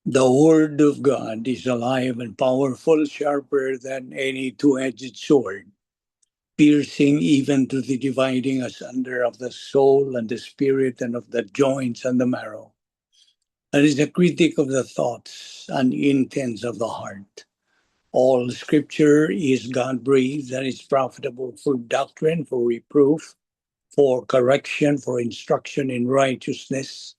The Word of God is alive and powerful, sharper than any two-edged sword, piercing even to the dividing asunder of the soul and the spirit and of the joints and the marrow, and is a critic of the thoughts and intents of the heart. All Scripture is God-breathed and is profitable for doctrine, for reproof, for correction, for instruction in righteousness,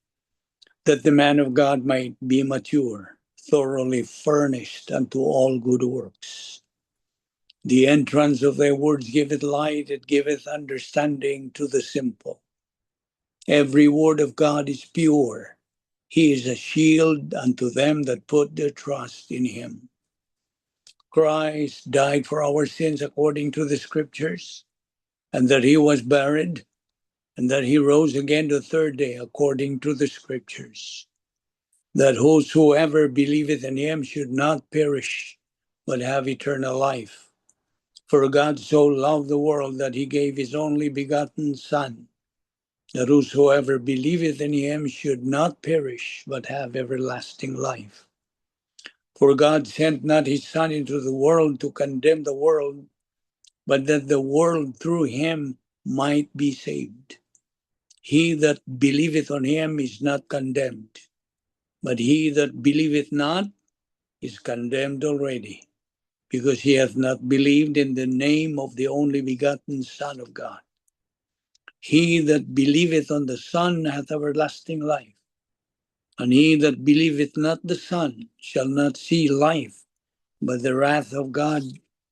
that the man of God might be mature, thoroughly furnished unto all good works. The entrance of thy words giveth light, it giveth understanding to the simple. Every word of God is pure. He is a shield unto them that put their trust in him. Christ died for our sins according to the Scriptures, and that he was buried, and that he rose again the third day according to the Scriptures, that whosoever believeth in him should not perish, but have eternal life. For God so loved the world that he gave his only begotten Son, that whosoever believeth in him should not perish, but have everlasting life. For God sent not his Son into the world to condemn the world, but that the world through him might be saved. He that believeth on him is not condemned, but he that believeth not is condemned already, because he hath not believed in the name of the only begotten Son of God. He that believeth on the Son hath everlasting life, and he that believeth not the Son shall not see life, but the wrath of God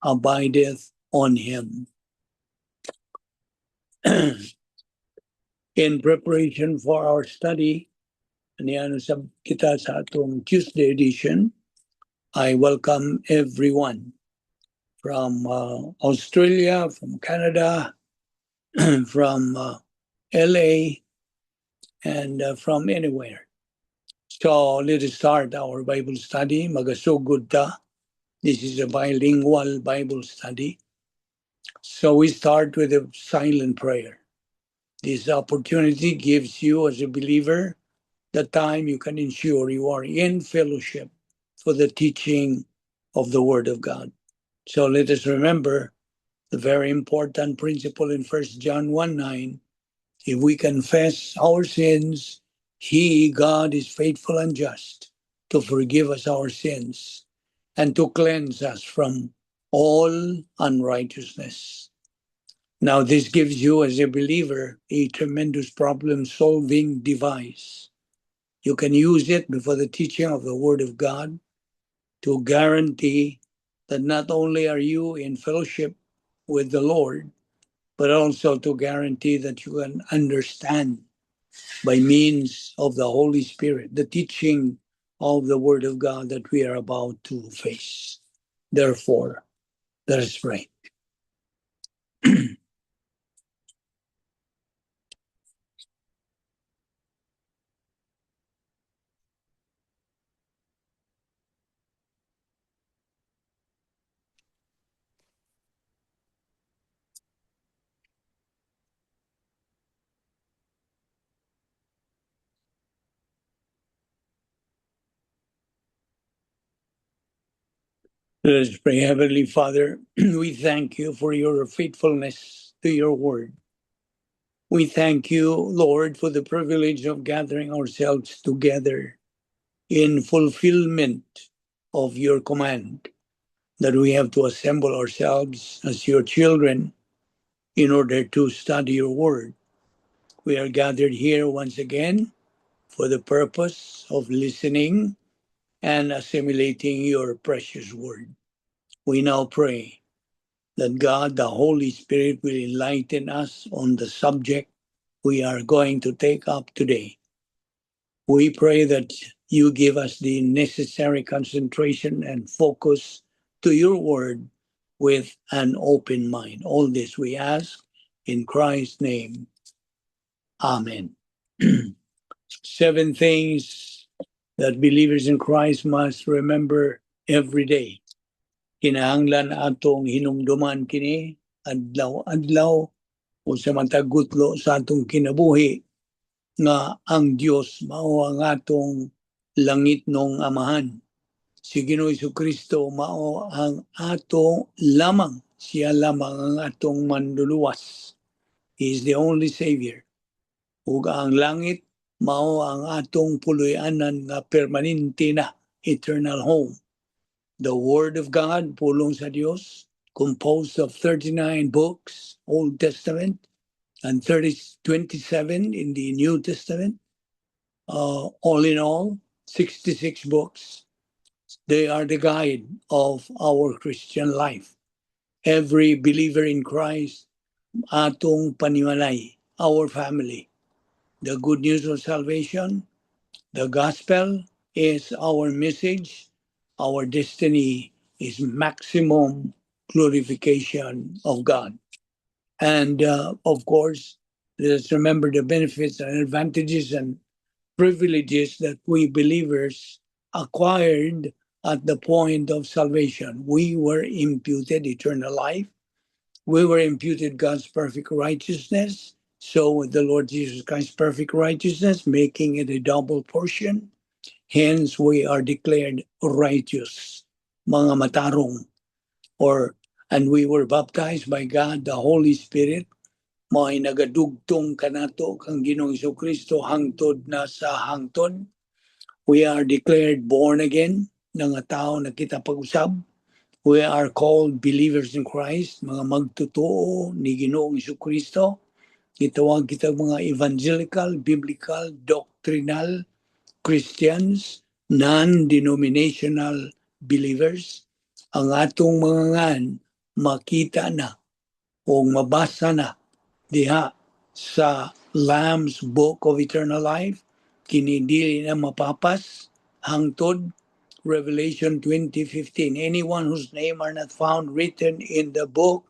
abideth on him. In preparation for our study, niyanusab kita sa atong Tuesday edition, I welcome everyone from Australia, from Canada, from LA, and from anywhere. So let us start our Bible study. Magasugod ta. This is a bilingual Bible study. So we start with a silent prayer. This opportunity gives you, as a believer, the time you can ensure you are in fellowship for the teaching of the Word of God. So let us remember the very important principle in 1 John 1:9. If we confess our sins, he, God, is faithful and just to forgive us our sins and to cleanse us from all unrighteousness. Now, this gives you, as a believer, a tremendous problem-solving device. You can use it before the teaching of the Word of God to guarantee that not only are you in fellowship with the Lord, but also to guarantee that you can understand by means of the Holy Spirit the teaching of the Word of God that we are about to face. Therefore, let us pray. Let us pray. Heavenly Father, we thank you for your faithfulness to your word. We thank you, Lord, for the privilege of gathering ourselves together in fulfillment of your command that we have to assemble ourselves as your children in order to study your word. We are gathered here once again for the purpose of listening and assimilating your precious word. We now pray that God, the Holy Spirit, will enlighten us on the subject we are going to take up today. We pray that you give us the necessary concentration and focus to your word with an open mind. All this we ask in Christ's name. Amen. 7 things that believers in Christ must remember every day. Kinahanglan atong hinumduman kini adlaw-adlaw o sa matagutlo sa atong kinabuhi nga ang Dios mao ang atong langit nung amahan. Si Ginoong Jesucristo mao ang ato lamang, siya lamang ang atong manluluwas. He is the only Savior. Ug ang langit mao ang atong puloy-anan nga permanente na eternal home. The Word of God, pulong sa Dios, composed of 39 books, Old Testament, and 27 in the New Testament. All in all, 66 books. They are the guide of our Christian life. Every believer in Christ, atong panimalay, our family. The good news of salvation, the gospel is our message. Our destiny is maximum glorification of God. And of course, let us remember the benefits and advantages and privileges that we believers acquired at the point of salvation. We were imputed eternal life. We were imputed God's perfect righteousness. So with the Lord Jesus Christ's perfect righteousness, making it a double portion. Hence, we are declared righteous, mga matarong. And we were baptized by God, the Holy Spirit, may nagadugtong kanato kang Ginoong Jesucristo hangtod na sa hangton. We are declared born again, nga tao na kita pag-usab. We are called believers in Christ, mga magtotoo ni Ginoong Jesucristo. Itawag kita mga evangelical, biblical, doctrinal Christians, non-denominational believers. Ang atong mga ngan makita na o mabasa na diha sa Lamb's Book of Eternal Life, kinidili na mapapas, hangtod, Revelation 20:15. Anyone whose name are not found written in the book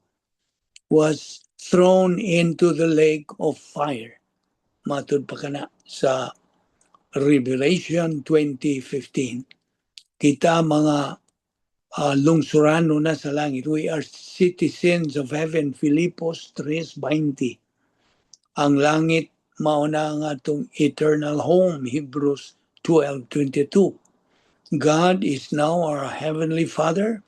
was thrown into the lake of fire. Matud pa kana sa Revelation 20:15. Kita mga lungsurano na sa langit. We are citizens of heaven. Filipos 3:20. Ang langit mauna ang atong eternal home. Hebrews 12:22. God is now our heavenly Father.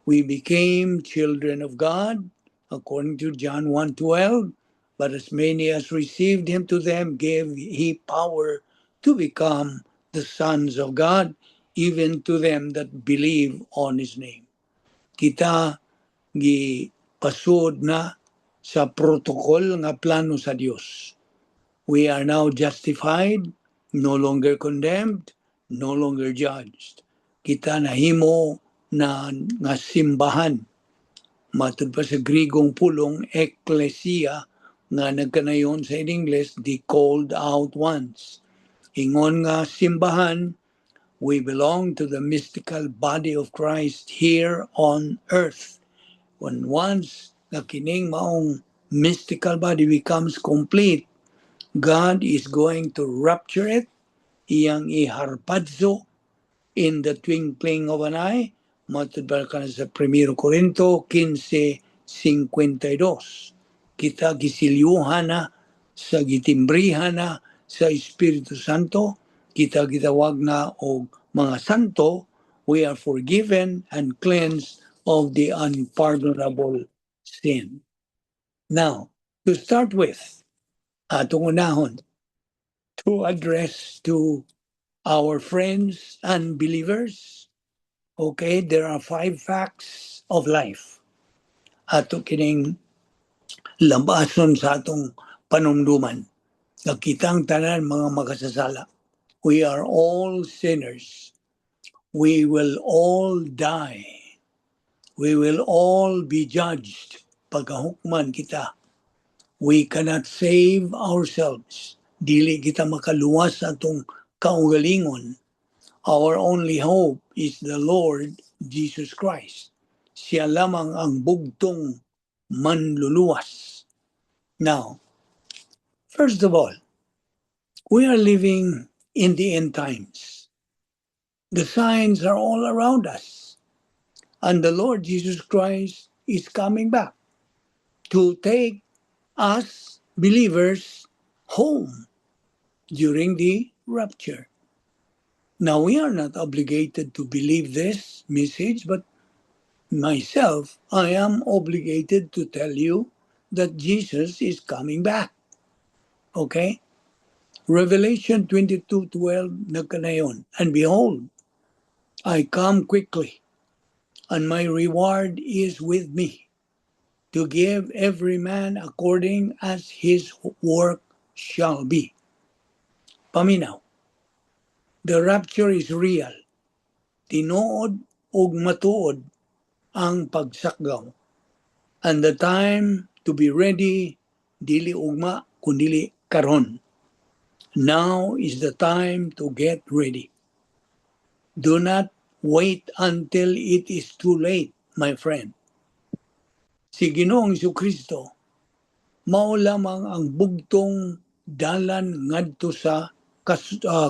We became children of God, according to John 1:12. But as many as received him, to them gave he power to become the sons of God, even to them that believe on his name. Kita pasud na sa protocol nga plano sa Dios. We are now justified, no longer condemned, no longer judged. Kita nahimo na nga simbahan. Matud pa sa Grigong pulong, ecclesia, nga nagkanayon sa English, the called out ones. Ingon nga simbahan, we belong to the mystical body of Christ here on earth. When once na kining maong mystical body becomes complete, God is going to rapture it, iyang iharpadso in the twinkling of an eye. Matubal ka na sa 1 Corinto 15:52. Kita gisilyuhan na sa gitimbrihan na sa Espiritu Santo. Kita gitawag na og mga santo. We are forgiven and cleansed of the unpardonable sin. Now, to start with, atong unahon, to address to our friends and believers. Okay, there are 5 facts of life. Ato kining lambason sa atong panumduman. Nakitang tanan mga makasasala. We are all sinners. We will all die. We will all be judged. Pagkahukman kita. We cannot save ourselves. Dili kita makaluwas sa atong kaugalingon. Our only hope is the Lord Jesus Christ. Siya lamang ang bugtong manluluwas. Now, first of all, we are living in the end times. The signs are all around us. And the Lord Jesus Christ is coming back to take us believers home during the rapture. Now, we are not obligated to believe this message, but myself, I am obligated to tell you that Jesus is coming back. Okay? Revelation 22:12 nagkanayon. And behold, I come quickly, and my reward is with me, to give every man according as his work shall be. Paminaw, the rapture is real. Tinuod ug matuod ang pagsakgaw. And the time to be ready, dili ugma, kundili karon. Now is the time to get ready. Do not wait until it is too late, my friend. Si Ginoong Jesucristo, mao lamang ang bugtong dalan ngadto sa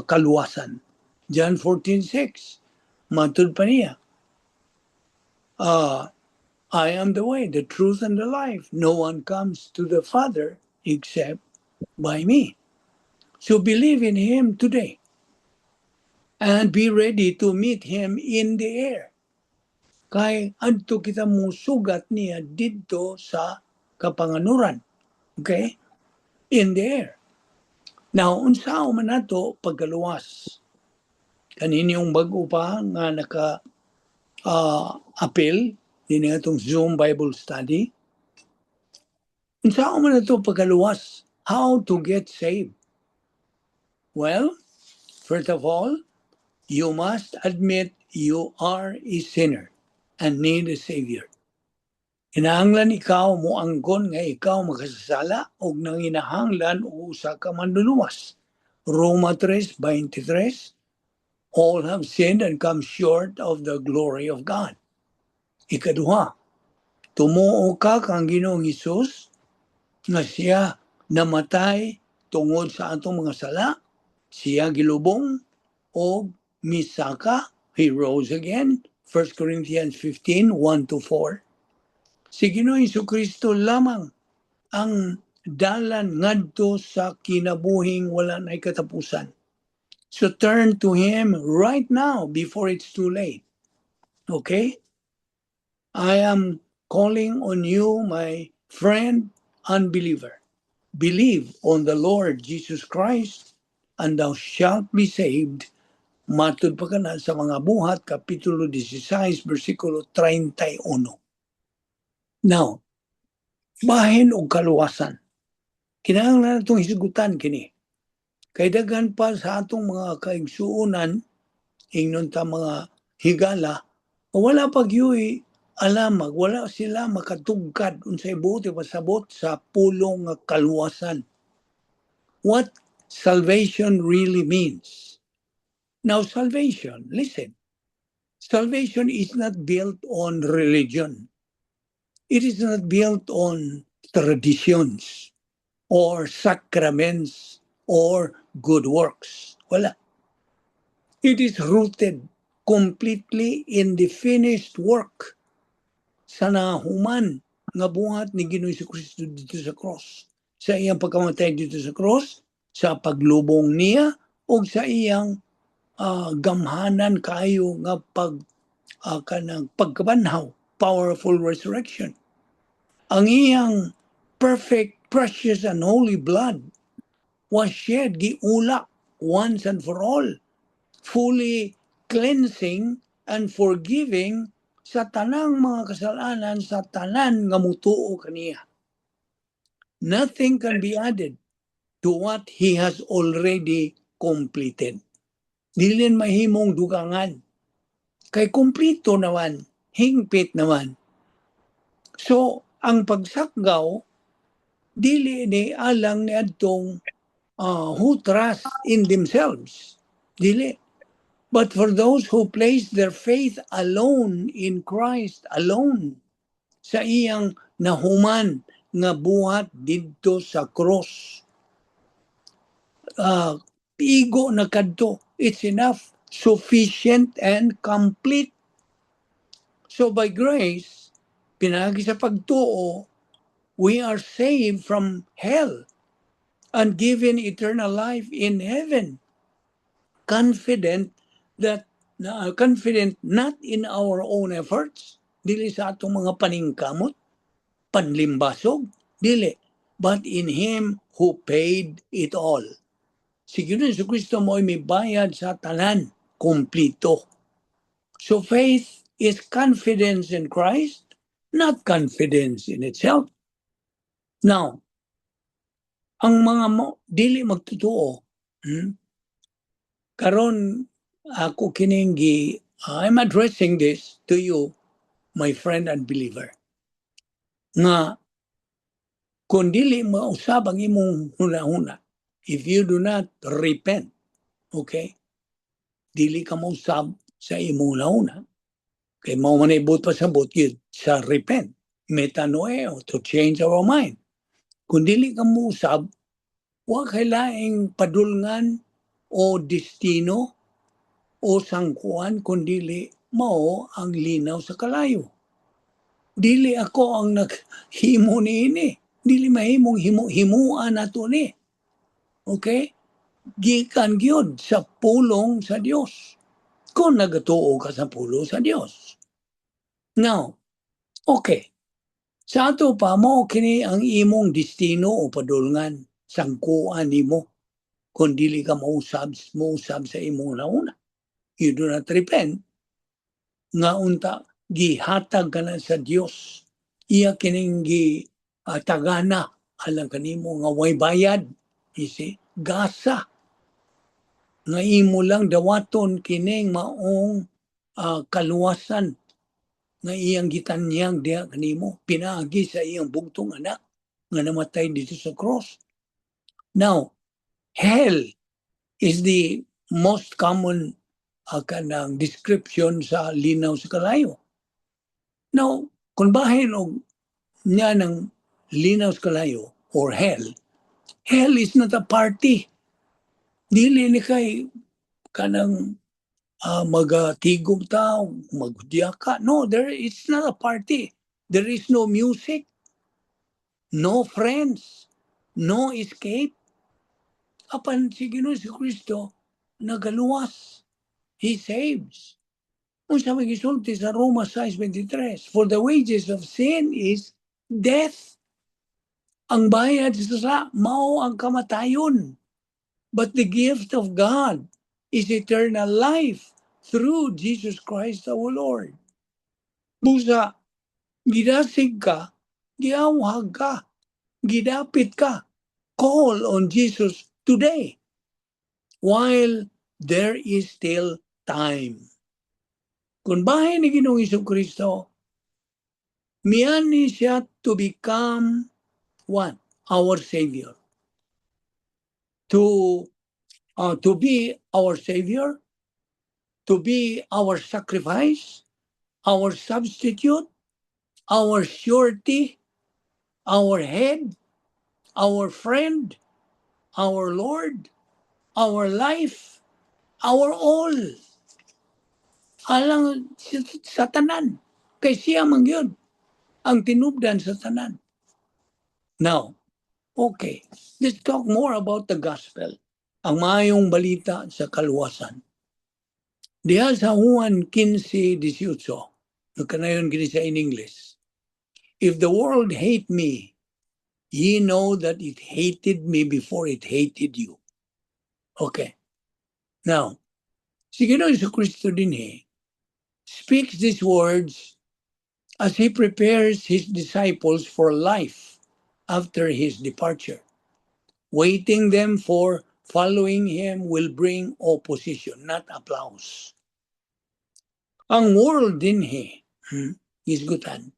kaluwasan. John 14:6, matud pa niya, I am the way, the truth, and the life. No one comes to the Father except by me. So believe in Him today and be ready to meet Him in the air. Kay adto kita mo sugat niya didto sa kapanganuran. Okay? In the air. Now, unsa man nato pagkaluwas? Kaninyong bago pa nga appeal din atong Zoom Bible study. Unsa man nato pagkaluwas? How to get saved? Well, first of all, you must admit you are a sinner and need a Savior. Kinahanglan ikaw mo angkon nga ikaw makasasala o nanginahanglan o usa ka manluluwas. Roma 3:23, all have sinned and come short of the glory of God. Ikaduha, tumuo ka kang Ginoong Hesus nga siya namatay tungod sa atong mga sala, siya gilubong o misaka, he rose again. 1 Corinthians 15:1-4. Si Ginoong Jesucristo lamang ang dalan ngadto sa kinabuhing wala nay katapusan. So turn to Him right now before it's too late. Okay? I am calling on you, my friend, unbeliever. Believe on the Lord Jesus Christ, and thou shalt be saved. Matud pa ka na sa mga buhat, Kapitulo 16, versikulo 31. Now, bahin o kaluwasan. Kinahanglan natong hisgutan kini. Kay daghan pa sa atong mga kaigsuonan, ingnon ta mga higala, wala pagyuy alamag, wala sila makatugkad unsay buti pasabot sa pulong nga kaluwasan. What salvation really means. Now, salvation, listen, salvation is not built on religion. It is not built on traditions or sacraments or good works. Wala. It is rooted completely in the finished work sa nahuman nga buhat ni Ginoong Jesucristo dito sa cross. Sa iyang pagkamatay dito sa cross, sa paglubong niya, o sa iyang gamhanan kayo nga kanang pagkabanhaw, powerful resurrection. Ang iyang perfect, precious, and holy blood was shed, giulak once and for all, fully cleansing and forgiving sa tanang mga kasalanan sa tanan nga mutuo kaniya. Nothing can be added to what He has already completed. Dilin mahimong dugangan. Kay kumplito naman, hingpit naman. So, ang pagsakgaw, dili ni alang ni adtong who trust in themselves. Dili. But for those who place their faith alone in Christ alone, sa iyang nahuman nga buhat didto sa cross. Igo na kadto. It's enough, sufficient, and complete. So by grace, pinagi sa pagtuo, we are saved from hell and given eternal life in heaven. Confident that confident not in our own efforts, dili sa atong mga paningkamot, panlimbasog, dili, but in Him who paid it all. Si Jesu Kristo mo ay may bayad sa tanan, kumplito. So faith is confidence in Christ, not confidence in itself. Now, ang mga dili magtotoo, karon ako kining I'm addressing this to you, my friend and believer, nga kung dili mausab ang imong huna-huna, if you do not repent, okay, dili ka mausab sa imong huna-huna. Kay mao man ibot pa sa yun sa repent, metanoeo, to change our mind. Kung dili ka mausab, wa kay laing padulngan o destino o sangkuan kundili mao ang linaw sa kalayo. Dili ako ang naghimo niini. Dili mahimong himuan nato ni. Okay? Gikan gyud sa pulong sa Dios. Kung nagatuo ka sa pulong sa Dios. Now, okay. Sa ato pa mo kini ang imong destino o padulngan sangkuan nimo kung dili ka mausab sa imong nauna. You do not repent, nga unta gihatag ka na sa Dios. Iya kining tagana alang kanimo nga way bayad. You see? Gasa. Nga imo lang dawaton kining maong kaluwasan nga iyang gitanyag diha kanimo pinaagi sa iyang bugtong anak nga namatay dito sa cross. Now, hell is the most common kanang description sa linaw sa kalayo. Now, kung bahin og niya ng linaw sa kalayo or hell is not a party. Dili ni kay kanang magatigom ta, magdiya ka. No, it's not a party. There is no music, no friends, no escape. Apan si Ginoo si Kristo nagaluwas. He saves. Kung sa magisulti sa Roma 6:23, for the wages of sin is death. Ang bayad sa mao ang kamatayon. But the gift of God is eternal life through Jesus Christ our Lord. Busa, gidasig ka, giawhag ka, gidapit ka, call on Jesus today while there is still time. Kung bahay ni Ginoong Jesucristo, miyani siya to become what? Our Savior. To be our Savior, to be our sacrifice, our substitute, our surety, our head, our friend, our Lord, our life, our all. Alang sa tanan. Kay siya man yun ang tinubdan sa tanan. Now, okay, let's talk more about the gospel. Ang maayong balita sa kaluwasan. Diha sa Juan 15:18, kanayon gini sa in English. If the world hate me, ye know that it hated me before it hated you. Okay. Now, si Ginoong Jesucristo din speaks these words as he prepares his disciples for life after his departure. Waiting them for following him will bring opposition, not applause. Ang world din isgutan,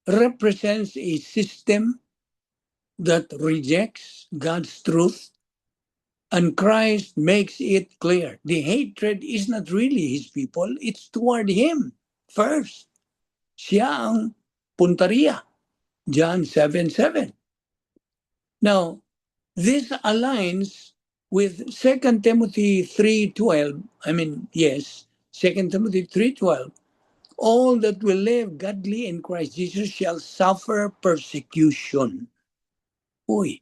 represents a system that rejects God's truth, and Christ makes it clear. The hatred is not really his people, it's toward him first. Siya ang punteriya. John 7:7. Now, this aligns with 2 Timothy 3:12. 2 Timothy 3:12. All that will live godly in Christ Jesus shall suffer persecution. Uy,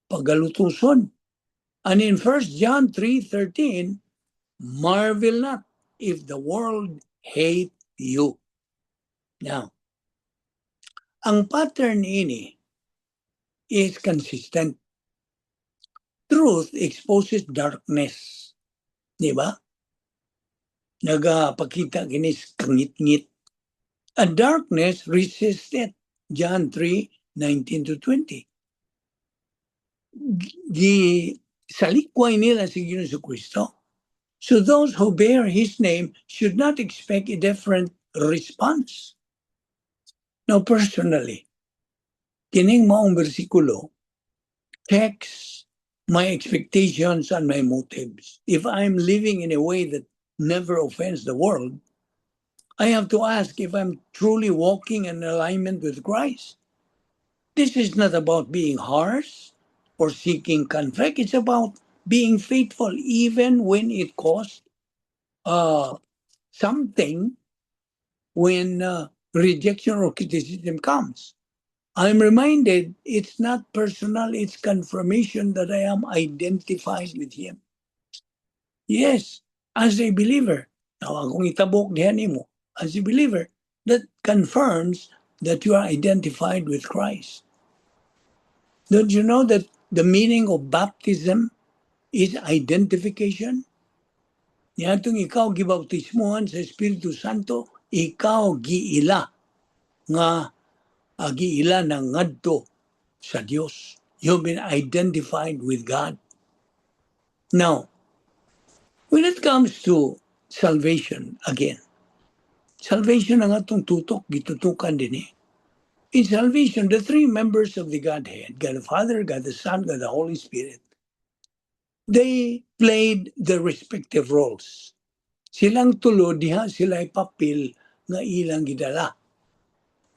pagalutuson. And in 1 John 3:13, marvel not if the world hate you. Now, ang pattern ini is consistent. Truth exposes darkness. Di ba? Nagapakita kinis kangit-ngit. And darkness resists it. John 3:19-20. Salikway nila si Jesucristo. So those who bear His name should not expect a different response. Now personally, kining maong bersikulo checks my expectations and my motives. If I'm living in a way that never offends the world, I have to ask if I'm truly walking in alignment with Christ. This is not about being harsh or seeking conflict. It's about being faithful even when it costs something, when rejection or criticism comes. I'm reminded it's not personal, it's confirmation that I am identified with Him. Yes, as a believer. Now, akong itabok diyan mo, as a believer, that confirms that you are identified with Christ. Don't you know that the meaning of baptism is identification? Niyatong ikaw gibautismuhan sa Espiritu Santo, ikaw giila nga giila ng ngadto sa Dios. You've been identified with God. Now, when it comes to salvation, again, salvation ang atong tutok, gitutukan din eh. In salvation, the three members of the Godhead, God the Father, God the Son, God the Holy Spirit, they played their respective roles. Silang tulo, diha sila'y papel nga ilang gidala.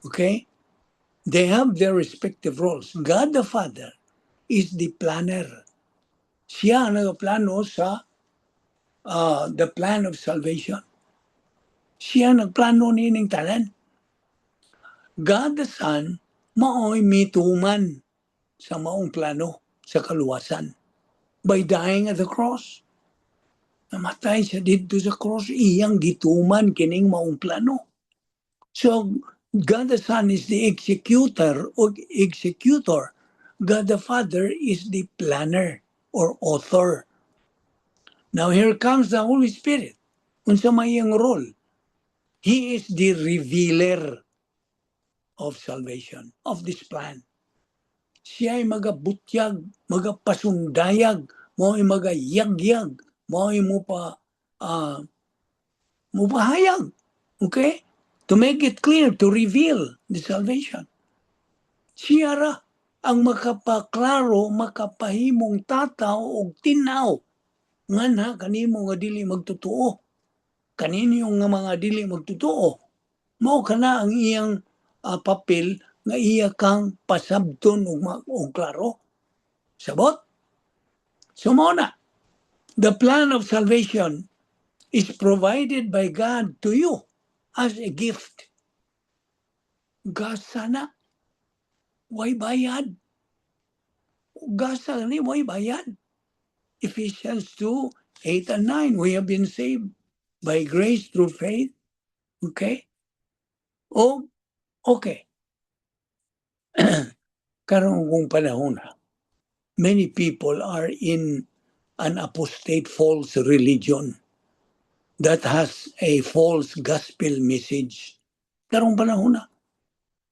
Okay? They have their respective roles. God the Father is the planner. Siya ang nagplano sa the plan of salvation. Siya nagplano nining tanan. God the Son, mao'y mituman sa maong plano sa kaluwasan. By dying at the cross. Namatay siya dito sa cross, iyang gituman kining maong plano. So, God the Son is the executor o executor. God the Father is the planner or author. Now here comes the Holy Spirit. Unsa may iyang role? He is the revealer of salvation, of this plan. Siya ay magabutyag, magapasundayag, mo ay magayagyag, mo ay mupahayag. Okay? To make it clear, to reveal the salvation. Siya ra ang makapaklaro, makapahimong tataw o tinaw nga na kanimo nga dili magtotoo. Kanino nga mga dili magtotoo. Mao kana ang iyang papel nga iya kang pasabton og klaro. Sabot? So muna, the plan of salvation is provided by God to you as a gift. Gasa na. Way bayad. Gasa ni way bayad. Ephesians 2:8 and 9, we have been saved by grace through faith. Okay? O, okay. Karon kung panahon na, many people are in an apostate false religion that has a false gospel message. Karong panahon na,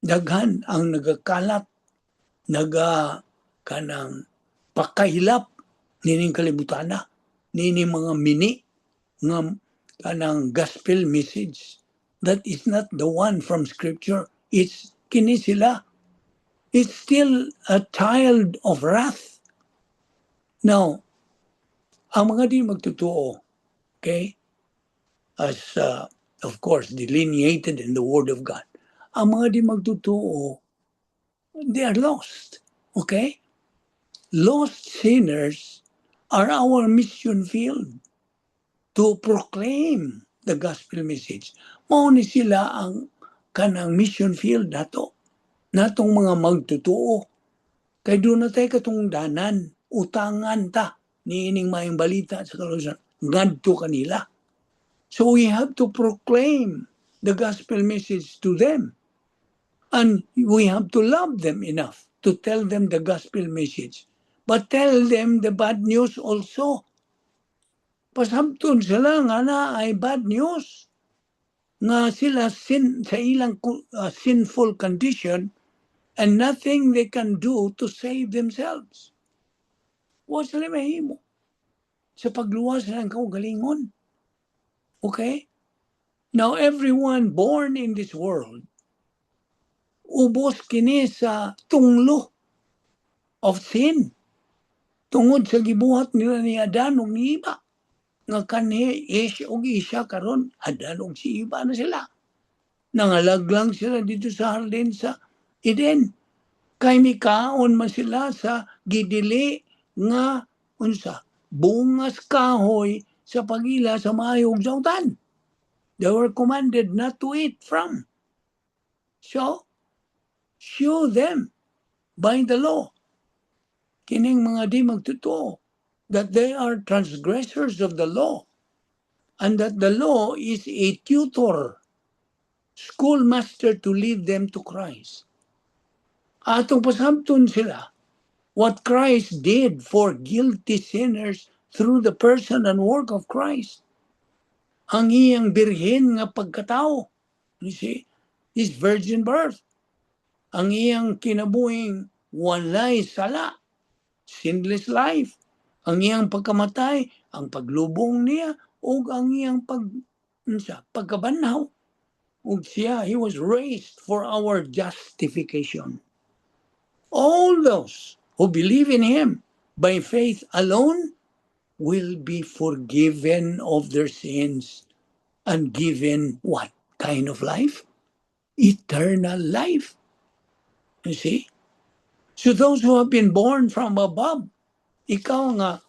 daghan ang nagakalat, kanang pakahilap nining kalibutan na, nining mga mini nga kanang gospel message that is not the one from Scripture. It's kini sila. It's still a child of wrath. Now, ang mga di magtotoo, okay, as of course delineated in the Word of God, ang mga di magtotoo, they are lost. Okay? Lost sinners are our mission field to proclaim the gospel message. Mao ni sila ang kanang mission field nato. Natong mga magtotoo. Kay doon na tayo katungdanan, utangan ta, niining mayang balita sa kalusan. ngadto kanila. So we have to proclaim the gospel message to them. And we have to love them enough to tell them the gospel message. But tell them the bad news also. Pasabton sila nga na ay bad news. Nga sila sa ilang sinful condition and nothing they can do to save themselves. Wa sila mahimo sa pagluwas ng kaugalingon. Okay? Now everyone born in this world ubos kini sa tunglo of sin. Tungod sa gibuhat nila ni Adan ug ni Eva. Nga kanhi og Isya karon Adan ug si Eva na sila. Nangalaglang sila dito sa hardin sa Eden. Kay mikaon man sila sa gidili nga unsa bungas kahoy sa pagila sa maayo ug sautan. They were commanded not to eat from. So, show them by the law kining mga di magtotoo that they are transgressors of the law and that the law is a tutor, schoolmaster to lead them to Christ. Atong pasabton sila what Christ did for guilty sinners through the person and work of Christ. Ang iyang birhen nga pagkatao, you see, his virgin birth. Ang iyang kinabuhing walay sala, sinless life. Ang iyang pagkamatay, ang paglubong niya, o ang iyang pagkabanhaw. Ug siya, he was raised for our justification. All those who believe in him by faith alone will be forgiven of their sins and given what kind of life? Eternal life. You see? So those who have been born from above, ikaw nga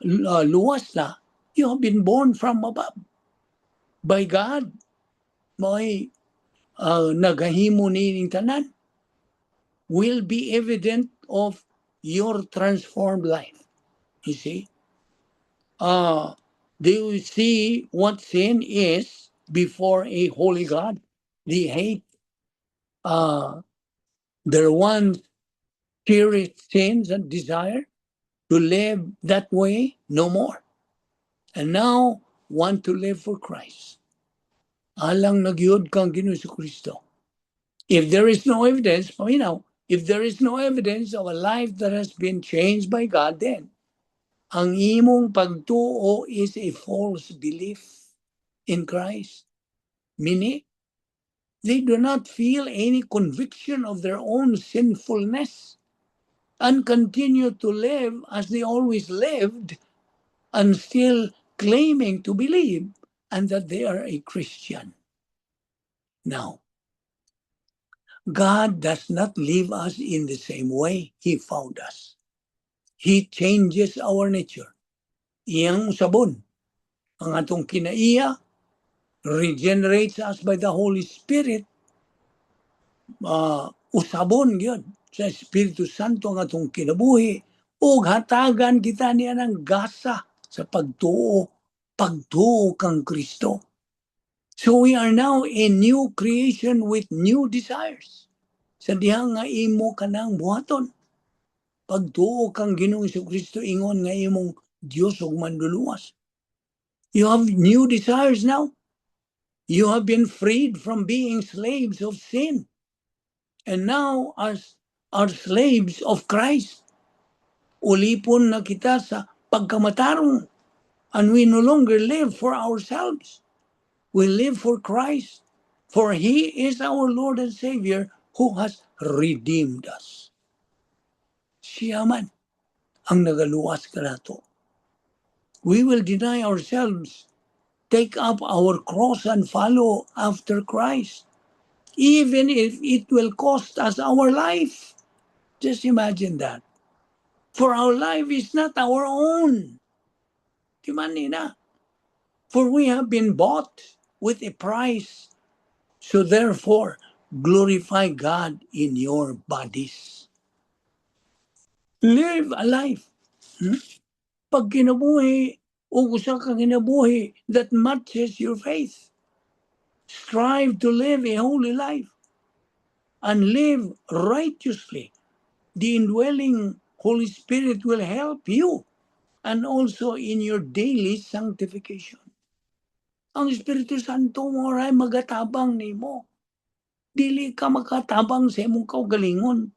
luwas na, you have been born from above. By God, may nagahimo nining tanan will be evident of your transformed life. You see? They will see what sin is before a holy God. They hate their one cherished sins and desire to live that way no more. And now want to live for Christ. Alang nagyod kang Ginoo si Kristo. If there is no evidence, if there is no evidence of a life that has been changed by God, then ang imong pagtuo is a false belief in Christ. Meaning, they do not feel any conviction of their own sinfulness and continue to live as they always lived and still claiming to believe and that they are a Christian. Now, God does not leave us in the same way He found us. He changes our nature. Iyang sabon, ang atong kinaiya, regenerates us by the Holy Spirit. Usabon yun sa Espiritu Santo ang atong kinabuhi ug hatagan kita niya ng gasa sa pagtuo kang Kristo. So we are now a new creation with new desires. Sa diha nga imo kanang buhaton. Pagtuo kang Ginoong Kristo ingon nga imong Dios ug manluluwas. You have new desires now. You have been freed from being slaves of sin. And now are slaves of Christ. Ulipon na kita sa pagkamatarong. And we no longer live for ourselves. We live for Christ. For He is our Lord and Savior who has redeemed us. Siya man ang nagaluwas ka nato. We will deny ourselves, take up our cross and follow after Christ. Even if it will cost us our life. Just imagine that. For our life is not our own. Timanina. For we have been bought with a price. So therefore, glorify God in your bodies. Live a life. Pag kinabuhi, o usa ka kinabuhi that matches your faith. Strive to live a holy life and live righteously. The indwelling Holy Spirit will help you and also in your daily sanctification. Ang Espiritu Santo mo ay magatabang nimo. Dili ka makatabang sa imong kaugalingon.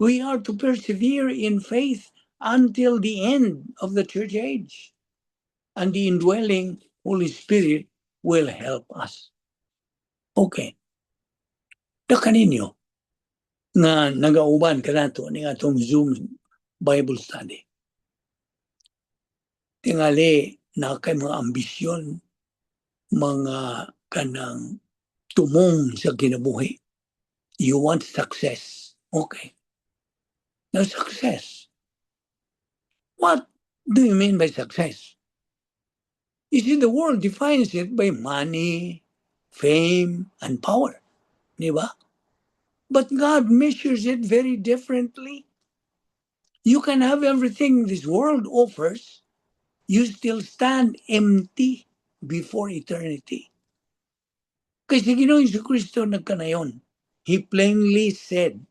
We are to persevere in faith until the end of the church age. And the indwelling Holy Spirit will help us. Okay. Da kaninyo nga nagauban ka nato ni atong Zoom Bible study. Tingali na kay mga ambisyon, mga kanang tumong sa kinabuhi. You want success. Okay. Now success. What do you mean by success? You see, the world defines it by money, fame, and power. Di ba? But God measures it very differently. You can have everything this world offers, you still stand empty before eternity. Kasi Ginoong Jesucristo nagkanayon. He plainly said,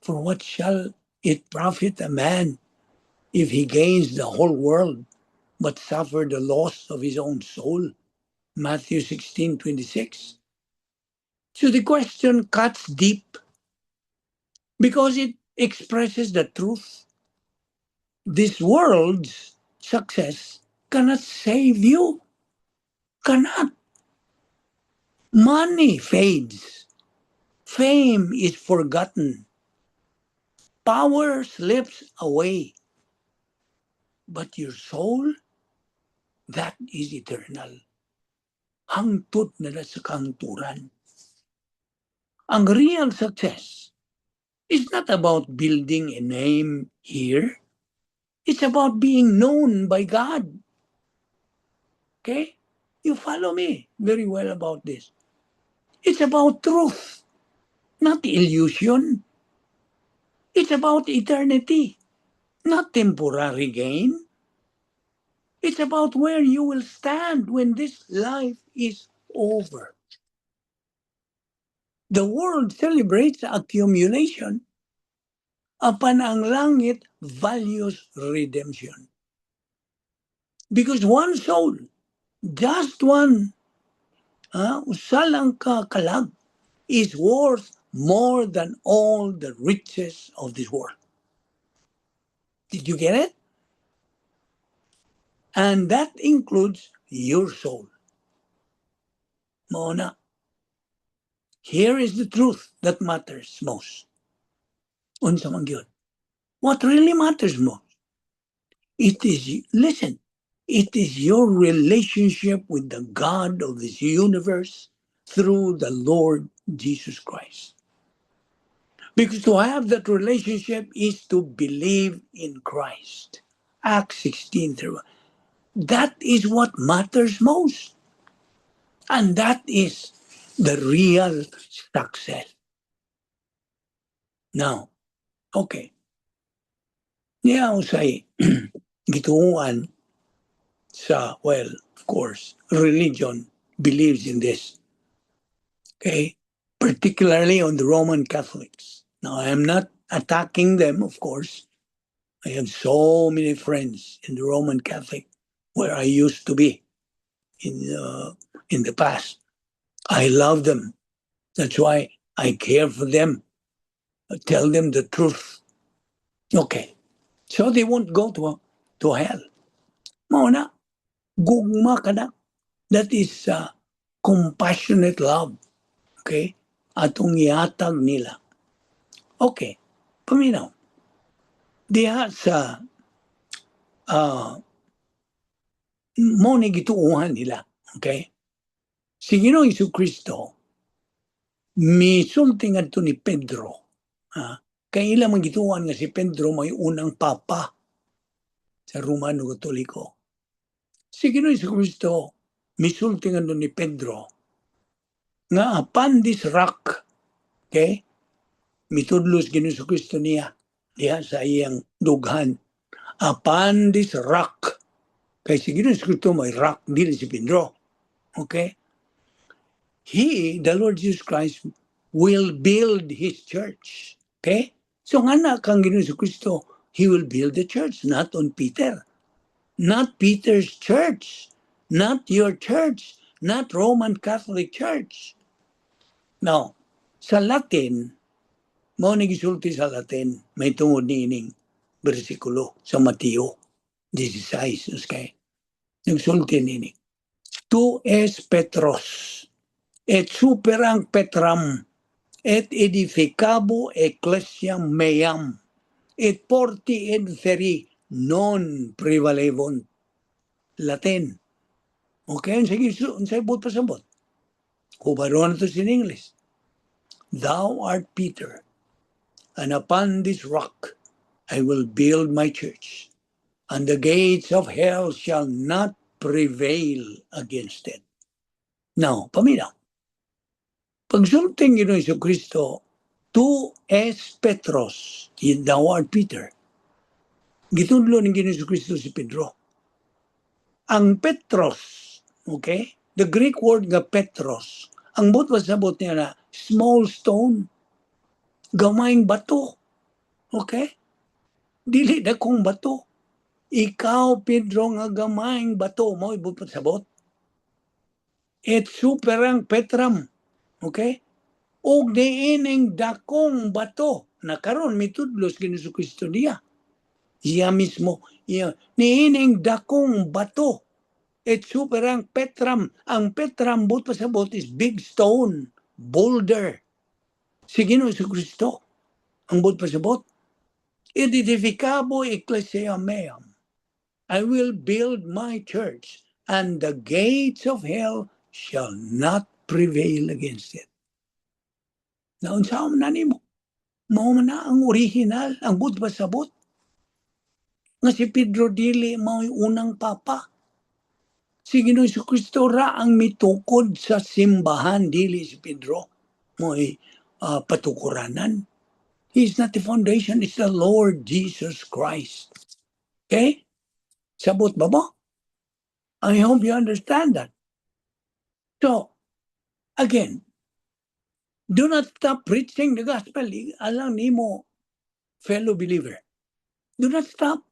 "For what shall it profit a man if he gains the whole world but suffer the loss of his own soul?" Matthew 16:26. So the question cuts deep because it expresses the truth. This world's success cannot save you. Cannot. Money fades. Fame is forgotten. Power slips away. But your soul, that is eternal. Hangtod na sa kahangturan. Ang real success is not about building a name here. It's about being known by God. Okay? You follow me very well about this. It's about truth, not illusion. It's about eternity, not temporary gain. It's about where you will stand when this life is over. The world celebrates accumulation, upon ang langit values redemption. Because one soul, just one, usa lang ka kalag, is worth more than all the riches of this world. Did you get it? And that includes your soul. Mona, here is the truth that matters most. Unsa man gyud? What really matters most? It is, listen, it is your relationship with the God of this universe through the Lord Jesus Christ. Because to have that relationship is to believe in Christ. Acts 16. That is what matters most. And that is the real success. Now, okay. Niya usay gituuan sa, well, of course, religion believes in this. Okay? Particularly on the Roman Catholics. Now, I am not attacking them, of course. I have so many friends in the Roman Catholic where I used to be in the past. I love them. That's why I care for them. I tell them the truth. Okay. So they won't go to hell. Mauna, gugma ka na. That is compassionate love. Okay? Atong ihatag nila. Okay. Paminaw. Diha sa mo ni gituuhan nila. Okay? Si Ginoong Jesucristo, misulti ngadto ni Pedro. Kay ilang magituuhan nga si Pedro may unang papa sa Romano Katoliko. Si Ginoong Jesucristo, misulti ngadto ni Pedro nga upon this rock, okay? Mitudlos Ginoong Jesucristo niya diha sa iyang dughan. Upon this rock, Kaya si Ginoong Kristo may rock din si Pedro. Okay? He, the Lord Jesus Christ, will build His church. Okay? So nga na kang Ginoong Kristo, He will build the church, not on Peter. Not Peter's church. Not your church. Not Roman Catholic Church. Now, sa Latin, mao ni gisulti sa Latin, may tungod niining bersikulo sa Mateo 16. Okay? Nagsulti nini. Tu es Petros, et superang Petram, et edificabo ecclesiam meam, et porti et feri non prevalevont. Latin. Okay, sige, unsay but pasabot. Kubaron ito in English. Thou art Peter, and upon this rock I will build my church, and the gates of hell shall not prevail against it. Now, paminaw. Pagsulting Ginoong Jesucristo, tu es Petros, thou art Peter. Gitudlo ng Ginoong Jesucristo si Pedro. Ang Petros, okay? The Greek word nga Petros, ang but pasabot niya na small stone, gamayng bato. Okay? Dili na kong bato. Ikaw, Pedro, nga gamayng bato mo, ibut pasabot. Et superang Petram. Okay? Og diining dakong bato. Na karon mitudlos Ginoong Jesucristo niya. Siya mismo. Niining dakong bato. Et superang Petram. Ang Petram, but pasabot is big stone, boulder. Si Ginoong Jesucristo, ang but pasabot, edificabo ecclesia meam. I will build my church, and the gates of hell shall not prevail against it. Naunsa man na nimo? Mao man na ang original, ang but pasabot. Nga si Pedro dili mao'y unang papa. Si Ginoong Jesucristo ra ang mitukod sa simbahan, dili si Pedro mo'y patukuranan. He is not the foundation, it's the Lord Jesus Christ. Okay? Sabot ba mo? I hope you understand that. So, again, do not stop preaching the gospel. Alam nimo, fellow believer. Do not stop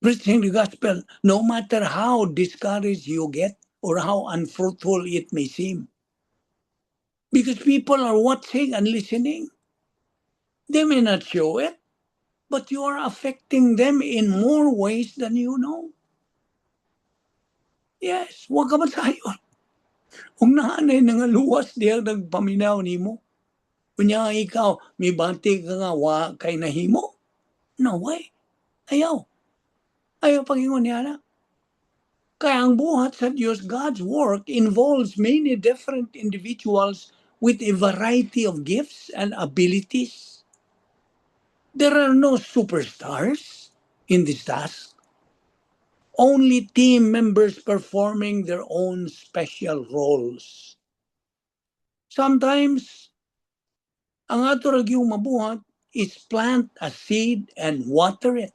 preaching the gospel, no matter how discouraged you get or how unfruitful it may seem. Because people are watching and listening. They may not show it, but you are affecting them in more ways than you know. Yes, huwag ka masayon. Kung naanay na nga luwas diya nagpaminaw ni mo, kunya ikaw, may bati ka nga, wa kay nahimo? No way. Ayaw. Ayaw pangingon niya na. Kaya ang buhat sa Diyos, God's work involves many different individuals with a variety of gifts and abilities. There are no superstars in this task. Only team members performing their own special roles. Sometimes, ang ato ragyong mabuhat is plant a seed and water it.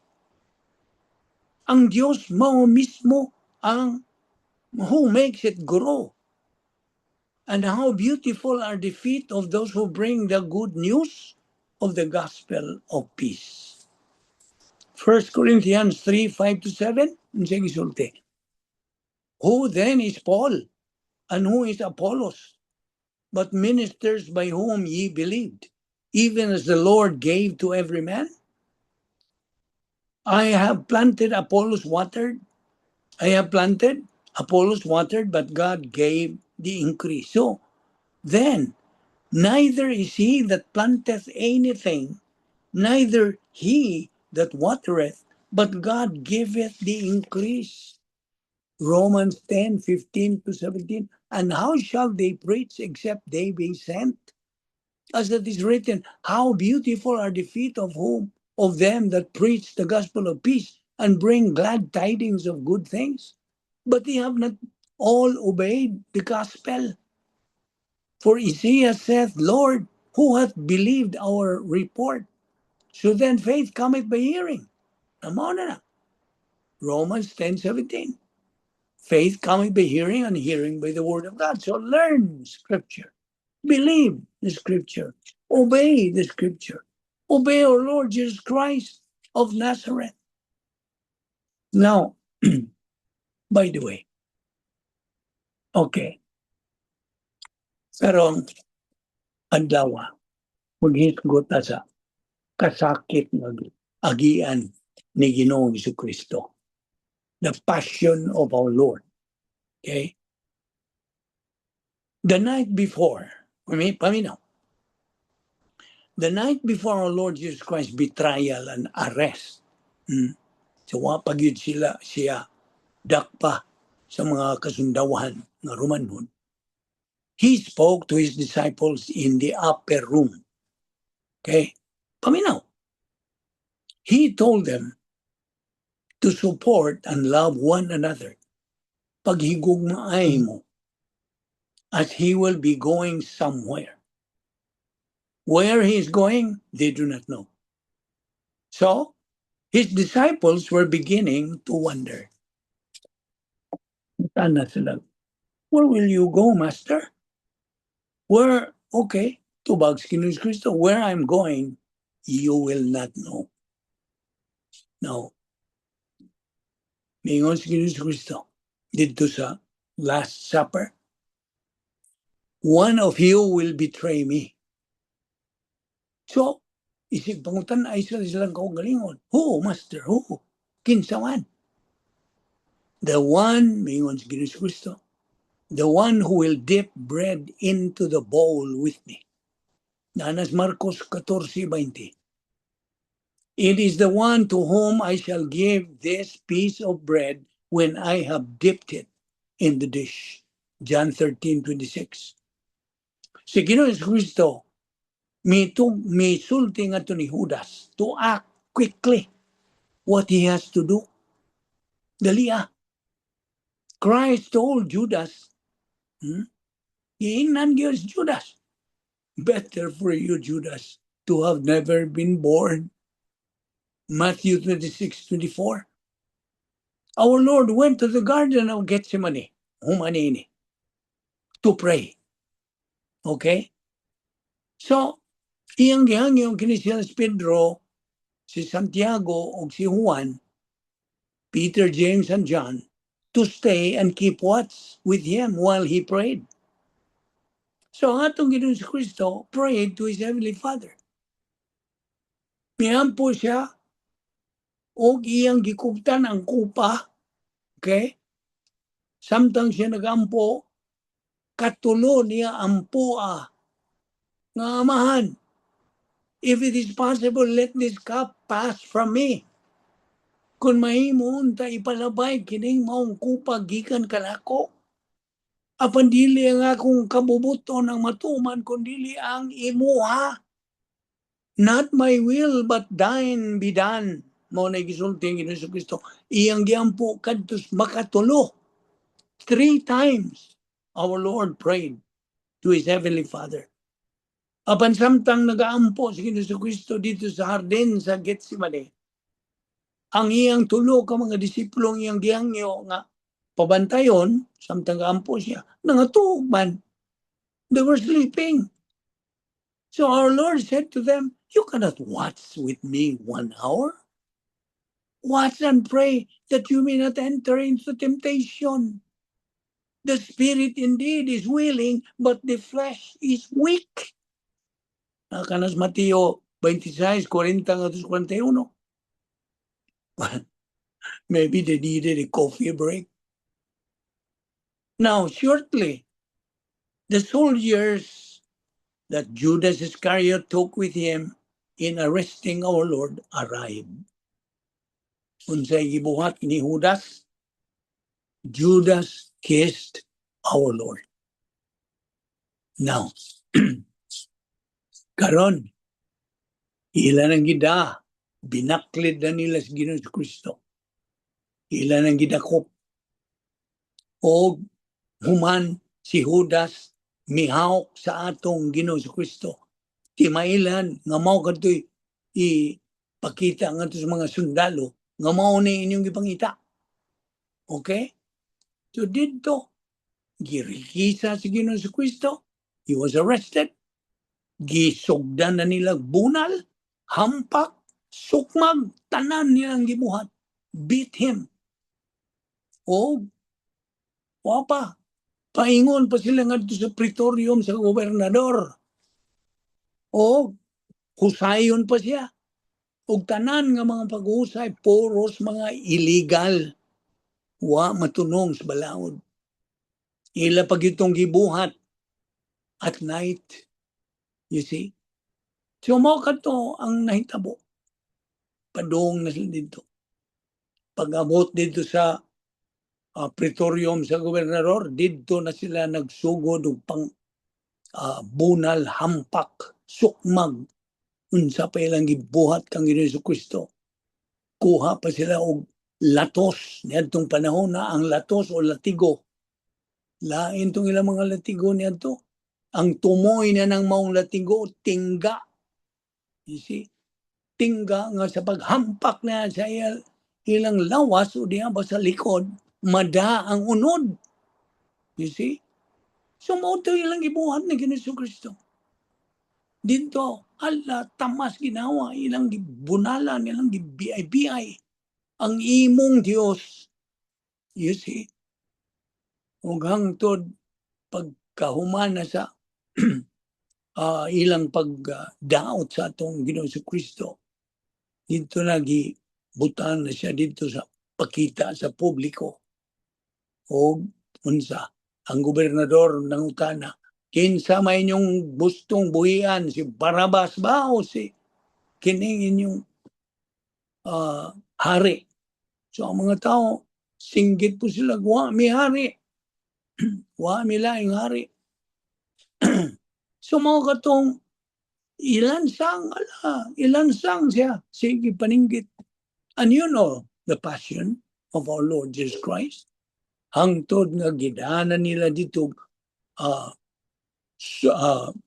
Ang Diyos mo mismo ang who makes it grow. And how beautiful are the feet of those who bring the good news of the gospel of peace. 1 Corinthians 3, 5-7, who then is Paul, and who is Apollos, but ministers by whom ye believed, even as the Lord gave to every man? I have planted, Apollos watered. I have planted, Apollos watered, but God gave the increase. So, then, neither is he that planteth anything, neither he that watereth, but God giveth the increase. Romans 10, 15-17. And how shall they preach except they be sent? As it is written, how beautiful are the feet of them that preach the gospel of peace and bring glad tidings of good things. But they have not all obeyed the gospel. For Isaiah saith, Lord, who hath believed our report? So then faith cometh by hearing. Romans 10:17. Faith coming by hearing, and hearing by the word of God. So learn Scripture. Believe the Scripture. Obey the Scripture. Obey our Lord Jesus Christ of Nazareth. Now, by the way, okay, karong adlaw, maghisgot ta sa kasakit ng agian ni Ginoong Jesucristo. The passion of our Lord. Okay? The night before, paminaw, the night before our Lord Jesus Christ's betrayal and arrest, so wapagyud siya dakpa sa mga kasundawan ng Romanhon. He spoke to his disciples in the upper room. Okay? Paminaw. He told them to support and love one another. Paghigugmaay mo, as he will be going somewhere. Where he is going, they do not know. So, his disciples were beginning to wonder. Where will you go, Master? Where, okay, tubag si Kristo, where I'm going, you will not know. Now, mingon si Kristo, dito sa Last Supper, one of you will betray me. So, isip pangutan ay silang kaugalingon. Who, Master? Who? Kinsaman? The one, mingon si Kristo, the one who will dip bread into the bowl with me. Nanas Marcos 14:20. It is the one to whom I shall give this piece of bread when I have dipped it in the dish. John 13:26. Si Ginoong Kristo, may sulti nga to ni Judas to act quickly what he has to do. Daliya. Christ told Judas, Iingnan gyud Judas. Better for you, Judas, to have never been born. Matthew 26:24. Our Lord went to the Garden of Gethsemane, humanini, to pray. Okay? So, iyang gihangyo kinisiya si Pedro, si Santiago, o si Juan, Peter, James, and John, to stay and keep watch with him while he prayed. So, atong Ginoong Kristo prayed to his Heavenly Father. Miyampo siya, o iyang gikuptan ang kupa, okay? Samtang siya nagampo, katulo niya ampua nga amahan. If it is possible, let this cup pass from me. Kung mahimon ta ipalabay kining maong kupa gikan kanako. Apan dili ang akong kabubuton ang matuman kundi ang imuha. Not my will but thine be done. Mao na gisulti ng Hesus Kristo. Iyang giampo kadtos makatulo. 3 times our Lord prayed to his Heavenly Father. Apan samtang nagaampo si Hesus Kristo dito sa hardin sa Gethsemane, ang iyang tulo ka mga disiplong iyang gihangyo nga pabantayon, samtang gaampo siya, nangatuog man. They were sleeping. So our Lord said to them, you cannot watch with me 1 hour. Watch and pray that you may not enter into temptation. The spirit indeed is willing, but the flesh is weak. Nakanas Mateo 26:40-41. Maybe they needed a coffee break. Now, shortly, the soldiers that Judas Iscariot took with him in arresting our Lord arrived. Unsay gibuhat ni Judas? Judas kissed our Lord. Now, karon, ila nang gida, binaklid na nila sa Ginoong Kristo. Ila nang gidakop. O human si Judas mihawk sa atong Ginoong Kristo. Di mailan nga mao kadtoy ipakita nga sa mga sundalo nga mao ni inyong ipangita. Okay? So dito, girikisa si Ginoong Kristo. He was arrested. Gisugdan na nila bunal, hampak, sukmag, tanan nilang gibuhat. Beat him. O, wapa, paingon pa sila nga sa praetorium sa gobernador. O, husayon pa siya. Og tanan nga mga pag-usay, puros mga illegal. Wa matunong sa balaod. Ila pag itong gibuhat at night. You see? So mo kato ang nahitabo. Padung na sila dito. Pag-abot dito sa praetorium sa gobernador, dito na sila nagsugod og pang bunal, hampak, sukmag, unsa pa ilang gibuhat kang Ginoong Kristo. Kuha pa sila og latos niadtong panahon na ang latos o latigo. Lain tong ilang mga latigo niadto. Ang tumoy na ng maong latigo, tingga. You see? Tingga nga sa paghampak na sa ilang lawas o diya ba sa likod, mada ang unod. You see? So mo ito ilang gibuhat ni Ginoong Kristo. Dito, tamas ginawa, ilang gibunalan, ilang gibiyay-biyay. Ang imong Dios, you see, ug hangtod pagkahuman na sa ilang pagdaot sa atong Ginoong Kristo, dito nagibutan na siya dito sa pakita sa publiko. O unsa, ang gobernador nangutana, kinsa may inyong gustong buhian, si Barabas ba o si kining inyong hari? So ang mga tao, singgit po sila, wa mi hari. Wa mi laing hari. So mga katong ilansang siya. Sige paninggit. And you know the passion of our Lord Jesus Christ. Hangtod nga gidaanan nila dito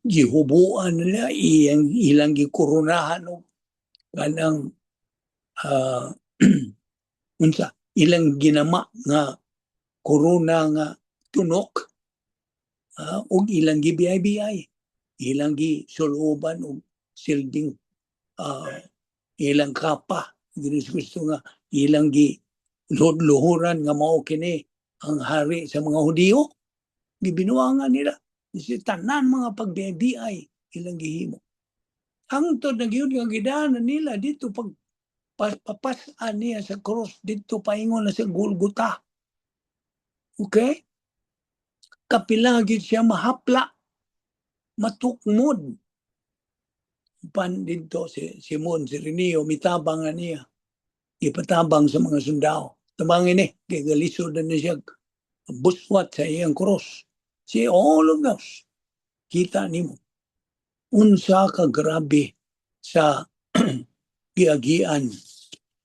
gihubuan nila ilang gikurunahan og kanang unsa ilang ginama nga korona nga tunok og ilang gibiyay-biyay, ilang gisuluban og silding ilang kapa. Ginoong Kristo nga ilang giluhuran nga mao kini ang hari sa mga Hudiyo. Gibinuangan nila. Kasi tanan mga pagbiay ilang gihimo. Hangtod na gyud nga gidaanan nila dito pag papasan niya sa cross dito paingon na sa Golgota. Okay? Kapila gyud siya mahapla, matukmod. Pan dito si Simon Sirenio mitabang niya. Ipatabang sa mga sundao. Tabangin kay galisod na siya buswat sa iyang cross. See, all of us, kita nimo, unsa ka grabe sa giagian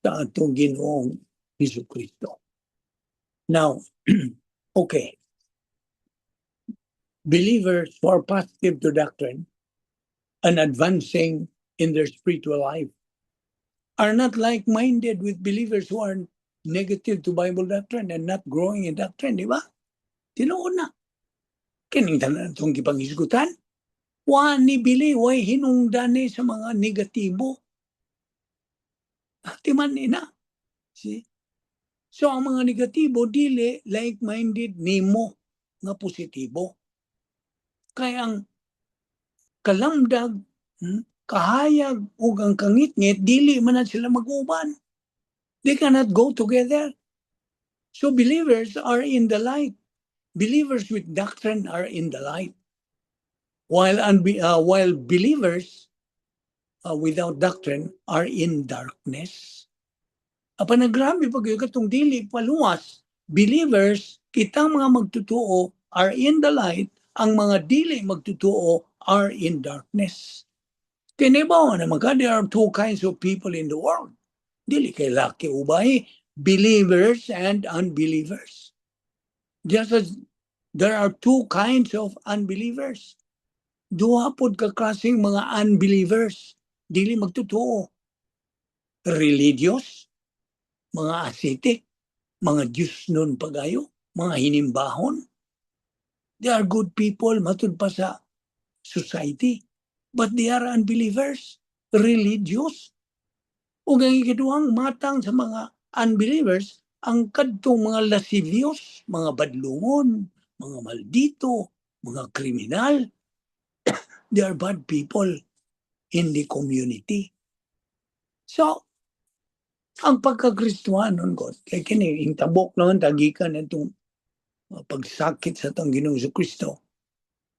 sa atong Ginoong Jesucristo. Now, okay. Believers who are positive to doctrine and advancing in their spiritual life are not like-minded with believers who are negative to Bible doctrine and not growing in doctrine, di ba? Tinuod na. Kining tanan itong gipangisgutan. Wa ni bili, way hinungdan sa mga negatibo. Timan ina. See? So ang mga negatibo, dili like-minded nimo nga positibo. Kaya ang kalamdag, kahayag, ug ang kangit-ngit, dili man na sila mag-uban. They cannot go together. So believers are in the light. Believers with doctrine are in the light. While believers without doctrine are in darkness. Apa nagrabe pag katong dili paluwas, believers, kitang mga magtutuo are in the light, ang mga dili magtutuo are in darkness. Kinibaw na there are two kinds of people in the world. Dili kay laki ubay, believers and unbelievers. Just as there are two kinds of unbelievers. Duha pod ka klaseng mga unbelievers. Dili magtutuo. Religious, mga ascetic, mga Diyos nun pagayo, mga hinimbahon. They are good people, matud pa sa society. But they are unbelievers, religious. Ug ang ikaduhang matang sa mga unbelievers, ang kadtong mga lascivious, mga badlungon, mga maldito, mga kriminal. They are bad people in the community. So, ang pagkakristuhanon ko, kay kini, yung tabok naman, tagikan itong pagsakit sa itong Ginoong Kristo.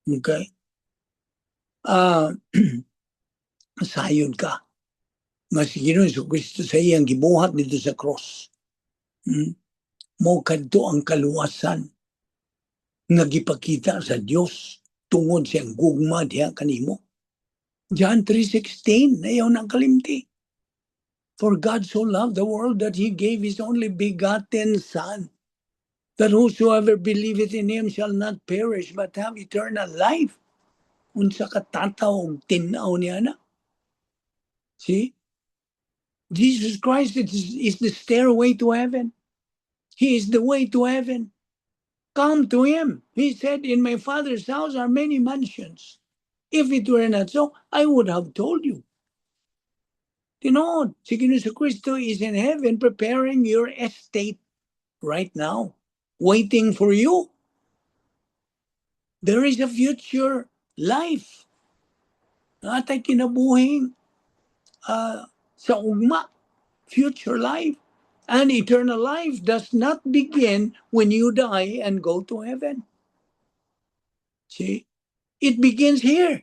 Okay? Sayon ka. Nga si Ginoong Kristo sa iyang gibuhat dito sa cross. Mo kadto ang kaluwasan nga gipakita sa Dios tungod sa gugma diha kanimo. John 3:16, ayaw nang kalimti. For God so loved the world that He gave His only begotten Son, that whosoever believeth in Him shall not perish but have eternal life. Unsa ka tataw tinaw niya na. See? Jesus Christ is the stairway to heaven. He is the way to heaven. Come to Him. He said, in my Father's house are many mansions. If it were not so, I would have told you. Tinood, si Ginoong Kristo is in heaven preparing your estate right now, waiting for you. There is a future life. Atay kinabuhing sa ugma, future life. And eternal life does not begin when you die and go to heaven. See? It begins here.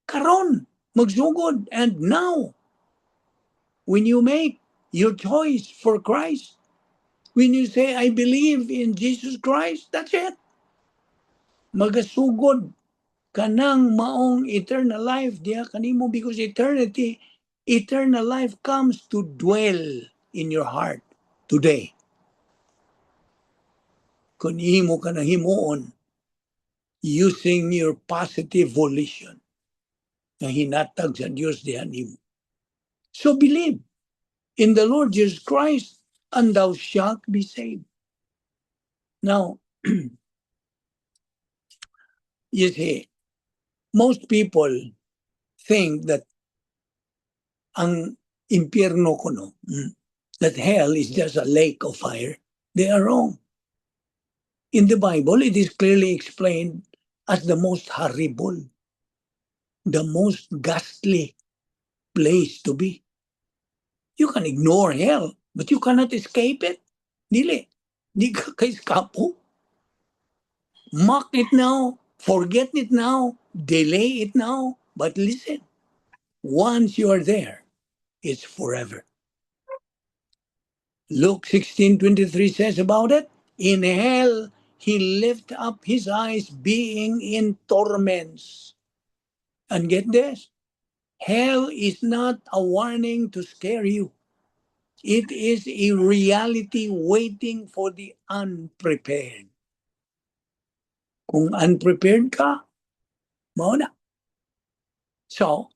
Karon, magsugod, and now. When you make your choice for Christ, when you say, I believe in Jesus Christ, that's it. Magasugod ka ng maong eternal life diya kanimo, because eternal life comes to dwell in your heart today. Kung ihimo ka na himuon, using your positive volition na hinatag sa Diyos diha nimo. So believe in the Lord Jesus Christ, and thou shalt be saved. Now, you see, most people think that ang impyerno kuno, that hell is just a lake of fire. They are wrong. In the Bible, it is clearly explained as the most horrible, the most ghastly place to be. You can ignore hell, but you cannot escape it. Dili. Di ka ka-eskapo. Mock it now, forget it now, delay it now, but listen, once you are there, it's forever. Luke 16:23 says about it, in hell he lift up his eyes being in torments. And get this, hell is not a warning to scare you. It is a reality waiting for the unprepared. Kung unprepared ka, mauna. So,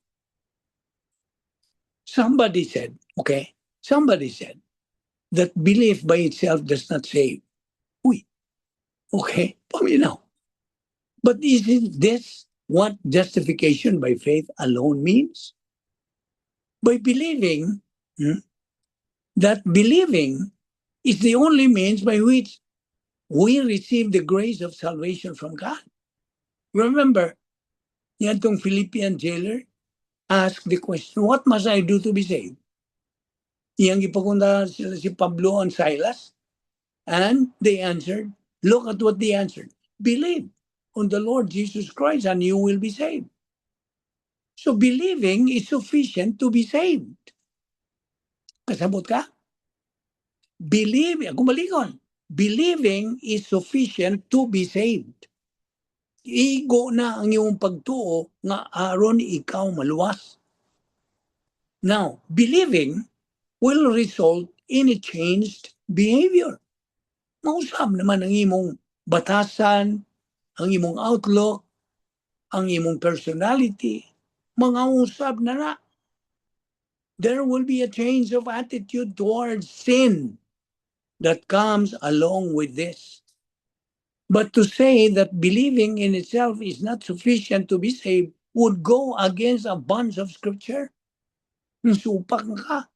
somebody said that belief by itself does not save. Uy, okay, paminaw. But isn't this what justification by faith alone means? By believing, that believing is the only means by which we receive the grace of salvation from God. Remember, yan tong Philippian jailer asked the question, what must I do to be saved? Iyang ipakunda sila si Pablo and Silas, and they answered, look at what they answered. Believe on the Lord Jesus Christ and you will be saved. So believing is sufficient to be saved. Kasabot ka? Believing is sufficient to be saved. Igo na ang iyong pagtuo nga aron ikaw maluwas. Now, believing will result in a changed behavior. Mausap naman ang imong batasan, ang imong outlook, ang imong personality, mga usap na na. There will be a change of attitude towards sin. that comes along with this. But to say that believing in itself is not sufficient to be saved would go against a bunch of scripture. Supak ka.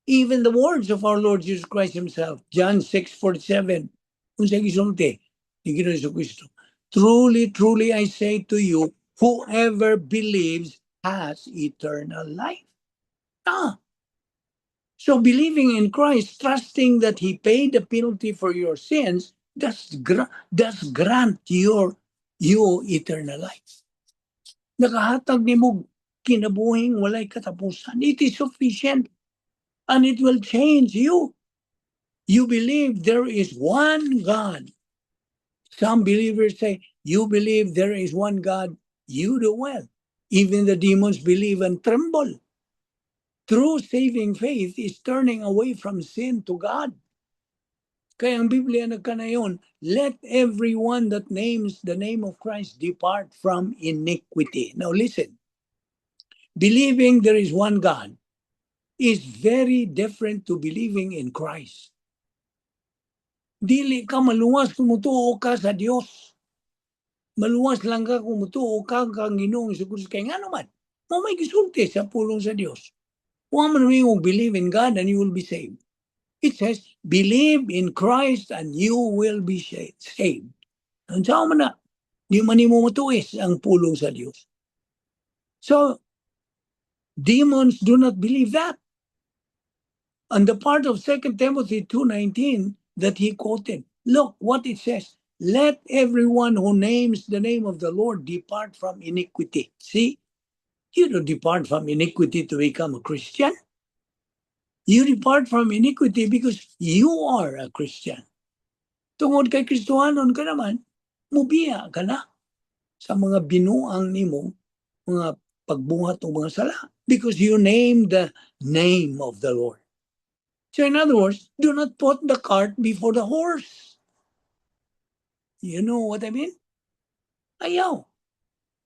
Even the words of our Lord Jesus Christ himself, John 6:47, kung sa gisulti, ni Ginoong Jesucristo, truly, truly I say to you, whoever believes has eternal life. So believing in Christ, trusting that He paid the penalty for your sins, does grant you eternal life. Nakahatag ni mo kinabuhing walay katapusan. It is sufficient and it will change you. You believe there is one God. Some believers say, you believe there is one God, you do well. Even the demons believe and tremble. True saving faith is turning away from sin to God. Kaya ang Biblia nagkanayon, let everyone that names the name of Christ depart from iniquity. Now listen, believing there is one God is very different to believing in Christ. Dili ka maluwas kung mutuo ka sa Diyos. Maluwas lang ka kung mutuo ka kang Ginoong Jesucristo. Kaya nga naman, may gisulti sa pulong sa Diyos. Huwag man mo believe in God and you will be saved. It says, believe in Christ and you will be saved. Ang saan man na, di man mo matuis ang pulong sa Diyos. So, demons do not believe that. And the part of 2 Timothy 2:19 that he quoted, look what it says. Let everyone who names the name of the Lord depart from iniquity. See, you don't depart from iniquity to become a Christian. You depart from iniquity because you are a Christian. Tungod kay Kristohanon ka naman, mubiya ka na sa mga binuang nimo, mga pagbuhat o mga sala. Because you name the name of the Lord. So in other words, do not put the cart before the horse. You know what I mean? Ayaw.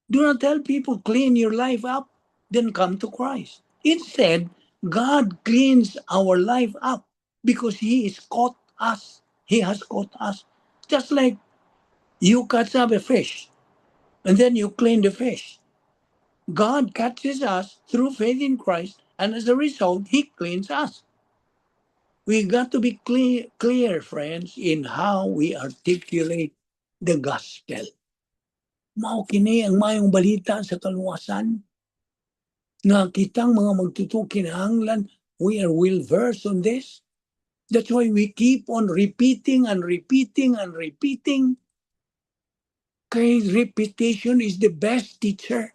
Do not tell people clean your life up, then come to Christ. Instead, God cleans our life up because He has caught us. He has caught us. Just like you catch up a fish and then you clean the fish. God catches us through faith in Christ, and as a result, He cleans us. We got to be clear, friends, in how we articulate the gospel. Mao kini ang mayong balita sa kaluwasan. Nga kitang mga magtutukinahanglan, we are well versed on this. That's why we keep on repeating and repeating and repeating. Kay repetition is the best teacher.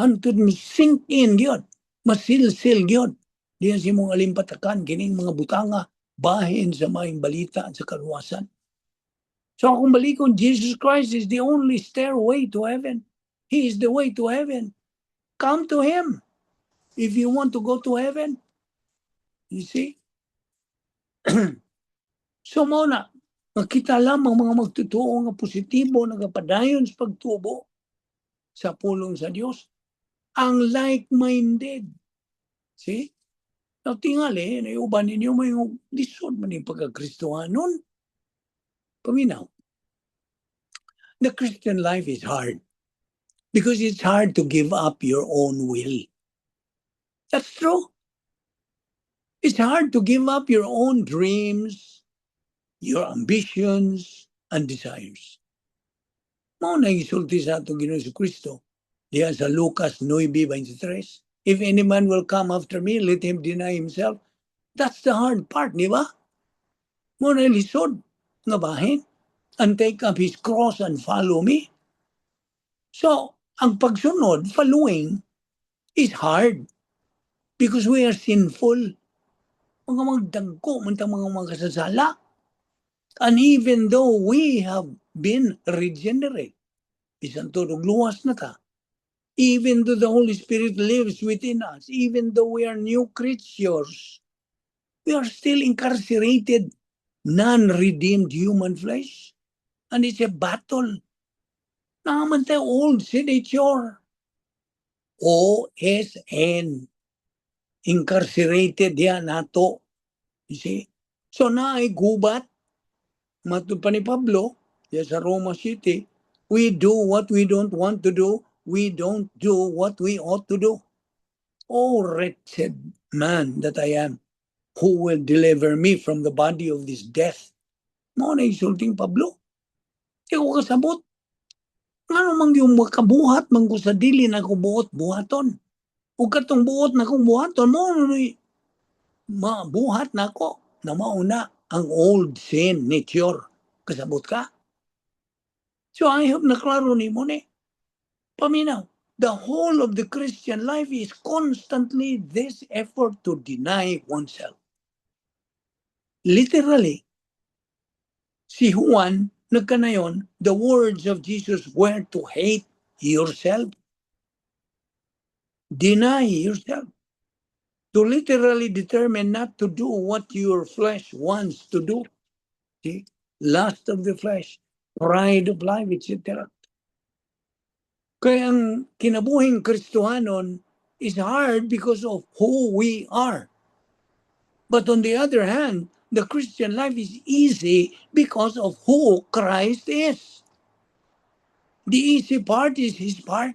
Hantod mo sink in yun. Masilsil yun. Diyan si mong alimpatakan, kining mga butanga, bahin sa mayong balita at sa kaluwasan. So kung balikon, Jesus Christ is the only stairway to heaven. He is the way to heaven. Come to Him if you want to go to heaven. You see? So muna, makita lamang mga magtutuo nga positibo, nagapadayon sa pagtubo sa pulong sa Diyos. Ang like-minded. See? Now, tingali, naiuban ninyo may lisod man yung pagkakristohanon. Paminaw. The Christian life is hard because it's hard to give up your own will. That's true. It's hard to give up your own dreams, your ambitions, and desires. Mao na isulti sa atong Ginoong Jesucristo diya sa Lucas 9:23. If any man will come after me, let him deny himself. That's the hard part, di ba? Mao na lisod nga bahin and take up his cross and follow me. So, ang pagsunod, following, is hard because we are sinful. Mga magdagko, mga kasasala. And even though we have been regenerate, isang turog luwas na ta, even though the Holy Spirit lives within us, even though we are new creatures, we are still incarcerated, non-redeemed human flesh. And it's a battle. Naman tayo old signature. OSN. Incarcerated yan nato. You see? So na ay gubat, matod pa ni Pablo, sa Roma City, we do what we don't want to do, we don't do what we ought to do. Oh, wretched man that I am, who will deliver me from the body of this death? Mo na isulting Pablo. Ikaw kasabot. Ano mang yung makabuhat man ko sa dili na ko buhaton. O katong buot na kong buhaton mo, mabuhat na ko na mauna ang old sin nature. Kasabot ka? So I hope na klaro ni mo ni. Paminaw, the whole of the Christian life is constantly this effort to deny oneself. Literally, si Juan nagkanayon, the words of Jesus were to hate yourself. Deny yourself. To literally determine not to do what your flesh wants to do. See? Lust of the flesh, pride of life, etc. Kaya ang kinabuhing Kristohanon is hard because of who we are. But on the other hand, the Christian life is easy because of who Christ is. The easy part is His part.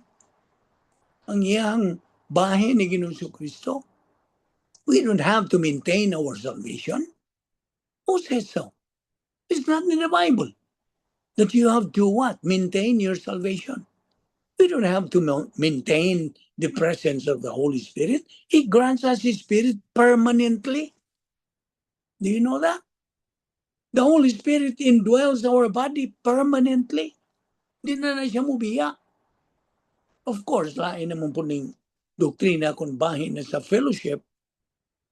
Ang iyang bahay ni Ginoong Kristo. We don't have to maintain our salvation. Who says so? It's not in the Bible that you have to what? Maintain your salvation. We don't have to maintain the presence of the Holy Spirit. He grants us His Spirit permanently. Do you know that? The Holy Spirit indwells our body permanently. Di na siya mubiya. Of course, lain naman po ning doktrina kung bahin na sa fellowship,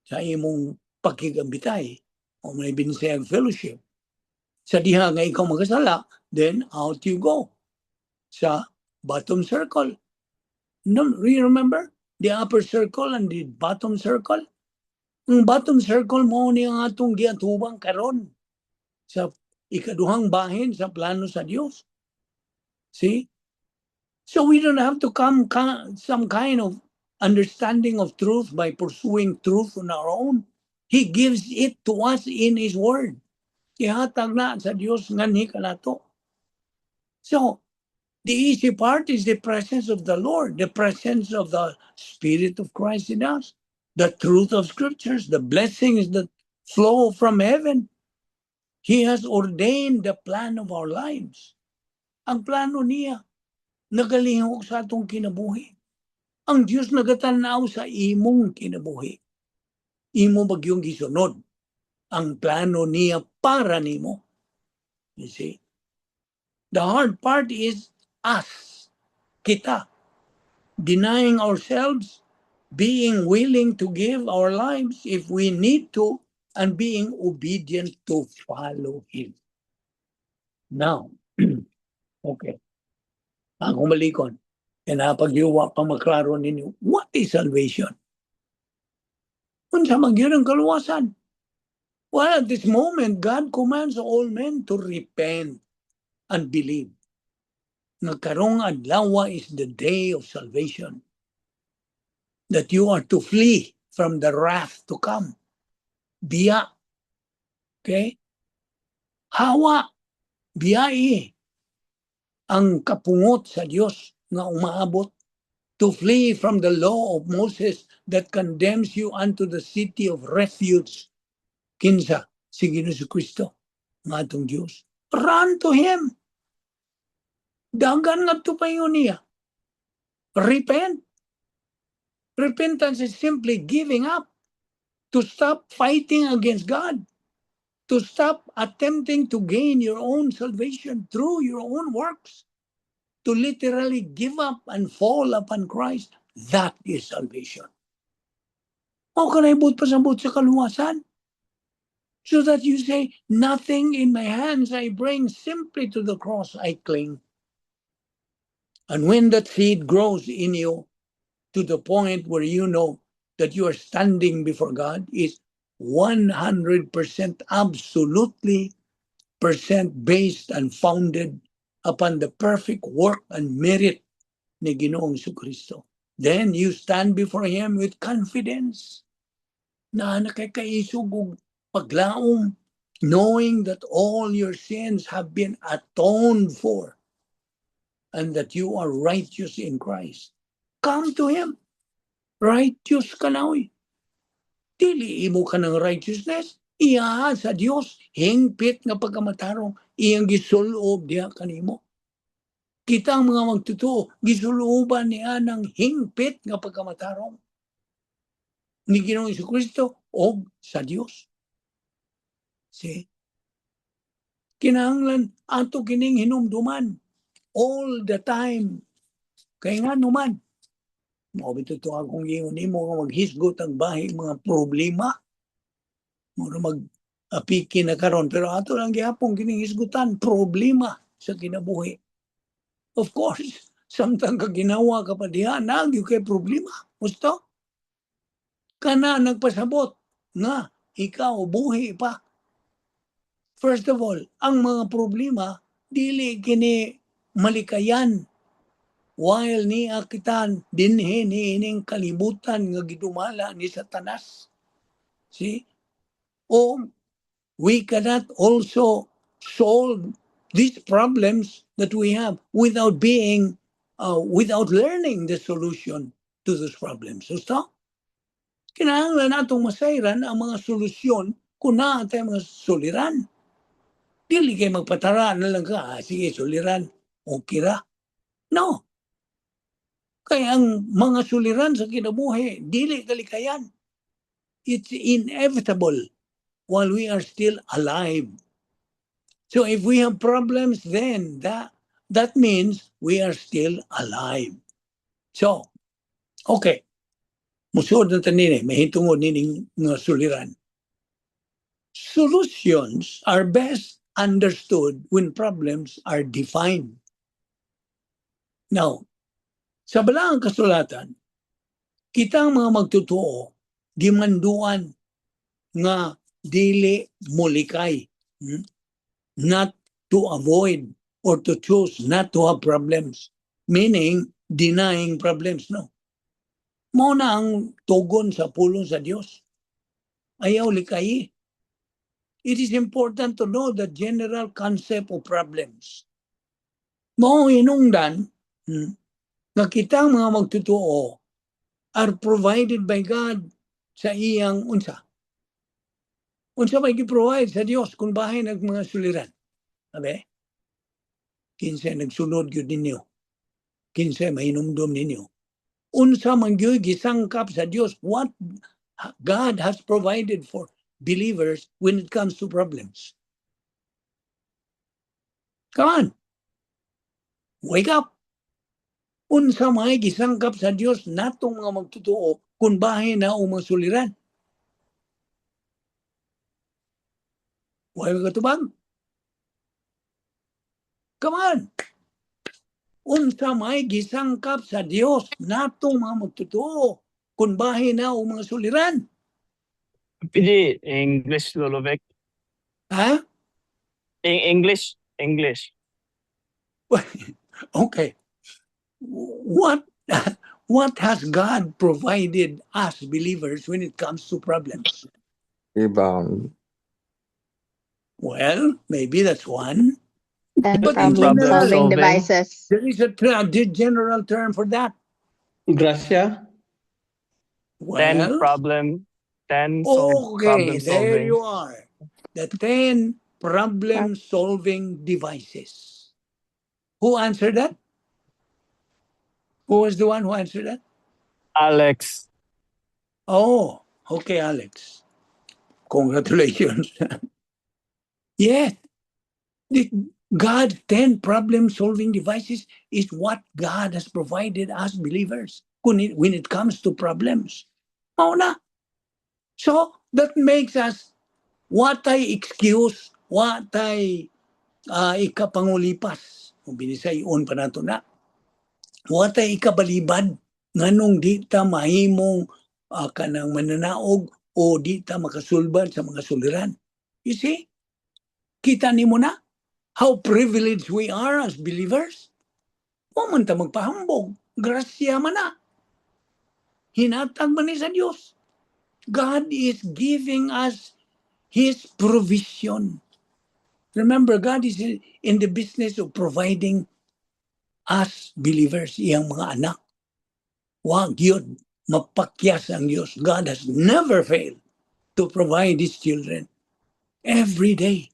sa imong pakigambitay, o may binisayang fellowship. Sa diha nga ikaw magasala, then out you go. Sa bottom circle. No, you remember? The upper circle and the bottom circle? Ang bottom circle mo ni ang atong giatubang karon sa ikaduhang bahin sa plano sa Dios. See? So we don't have to come some kind of understanding of truth by pursuing truth on our own. He gives it to us in His Word. Ihatag na sa Dios nganhi kanato. So, the easy part is the presence of the Lord, the presence of the Spirit of Christ in us, the truth of Scriptures, the blessings that flow from heaven. He has ordained the plan of our lives. Ang plano niya, nagalihok sa atong kinabuhi. Ang Diyos nagatanaw sa imong kinabuhi. Imo bagyong gisunod ang plano niya para nimo. You see? The hard part is us, kita, denying ourselves, being willing to give our lives if we need to, and being obedient to follow Him. Now, okay. Ako malikon. Pinapagyuwa pa maklaro ninyo. What is salvation? Unsa man gyud ang kaluwasan? Well, at this moment, God commands all men to repent and believe. Nagkarong adlaw is the day of salvation. That you are to flee from the wrath to come. Biya. Okay? Hawa. Biyai. Ang kapungot sa Dios nga umaabot. To flee from the law of Moses that condemns you unto the city of refuge. Kinsa, si Ginoong Kristo, nga atong Diyos. Run to Him. Dagan nga ito pa yun niya. Repent. Repentance is simply giving up. To stop fighting against God. To stop attempting to gain your own salvation through your own works. To literally give up and fall upon Christ. That is salvation. O kanaibot pasabot sa kaluwasan. So that you say, nothing in my hands I bring, simply to the cross I cling. And when that seed grows in you to the point where you know that you are standing before God is 100% absolutely based and founded upon the perfect work and merit ni Ginoong Kristo. Then you stand before Him with confidence na nakakaisog og paglaom, knowing that all your sins have been atoned for and that you are righteous in Christ. Come to Him. Righteous ka na, oy. Dili imo ka ng righteousness. Iya sa Dios hingpit nga pagkamatarong iyang gisulob diha kanimo. Kita ang mga magtutuo, gisuloban niya ng hingpit nga pagkamatarong ni Ginoong Jesucristo o sa Dios. See? Kinahanglan ato kining hinumduman all the time. Kaya nga naman, mabito to akong ingon nimo nga maghisgot ang bahay mga problema. Mura mag-apiki na karon pero ato lang gihapon kining hisgutan problema sa kinabuhi. Of course, samtang ka ginawa ka pa diha, nagyo kay problema. Gusto? Kana nagpasabot nga ikaw buhi pa. First of all, ang mga problema dili kini malikayan while ni akitan dinhi ni ining kalibutan nga gidumala ni Satanas. See? O we cannot also solve these problems that we have without without learning the solution to those problems. So, kinahanglan natong masayran ang mga solusyon kung naa tayo mga suliran. Dili kay magpatara na lang ka, sige suliran, okay ra. No. Kaya ang mga suliran sa kinabuhi, dili kalikayan. It's inevitable while we are still alive. So if we have problems, then that means we are still alive. So, okay. Musod na tanini, may hitungod nining nga suliran. Solutions are best understood when problems are defined. Now, sa balaang kasulatan, kita ang mga magtutuo, gimanduan nga dili molikay. Not to avoid or to choose not to have problems. Meaning, denying problems, no? Mao na ang tugon sa pulong sa Dios. Ayaw likay. It is important to know the general concept of problems. Mao hinungdan nga kitang mga magtutuo are provided by God sa iyang unsa. Unsa may gi-provide sa Dios kung bahay ng mga suliran. Sabi? Kinsa nagsunod gyud ninyo. Kinsa mahinumdum ninyo. Unsa man gyud gisangkap sa Dios what God has provided for believers when it comes to problems. Come on. Wake up. Unsa may gisangkap sa Dios natong mga magtutuo kung bahay na o mga suliran. Huwag katubang. Come on. Unsa may gisangkap sa Dios natong mga magtutuo kung bahay na o mga suliran. PD, English, Lulovic. Ha? English. Okay. What has God provided us believers when it comes to problems? Rebound. Well, maybe that's one. Then But in problem problem solving solving. devices. There is a general term for that. Gracia. Well, Ten okay, problem there solving. you are. The 10 problem-solving devices. Who answered that? Who was the one who answered that? Alex. Oh, okay, Alex. Congratulations. Yes. God's 10 problem-solving devices is what God has provided us believers when it comes to problems. Oh, na. So, that makes us watay excuse, watay ikapangulipas. Kung binisayon pa nato na. Watay ikabalibad nganong di ta mahimong kanang mananaog o di ta makasulbad sa mga suliran. You see? Kita nimo na how privileged we are as believers. Wa man ta magpahambog. Grasya man na. Hinatag man ni sa Dios. God is giving us His provision. Remember, God is in the business of providing us believers, iyang mga anak. Wag yun, mapakyas ang Diyos. God has never failed to provide His children every day.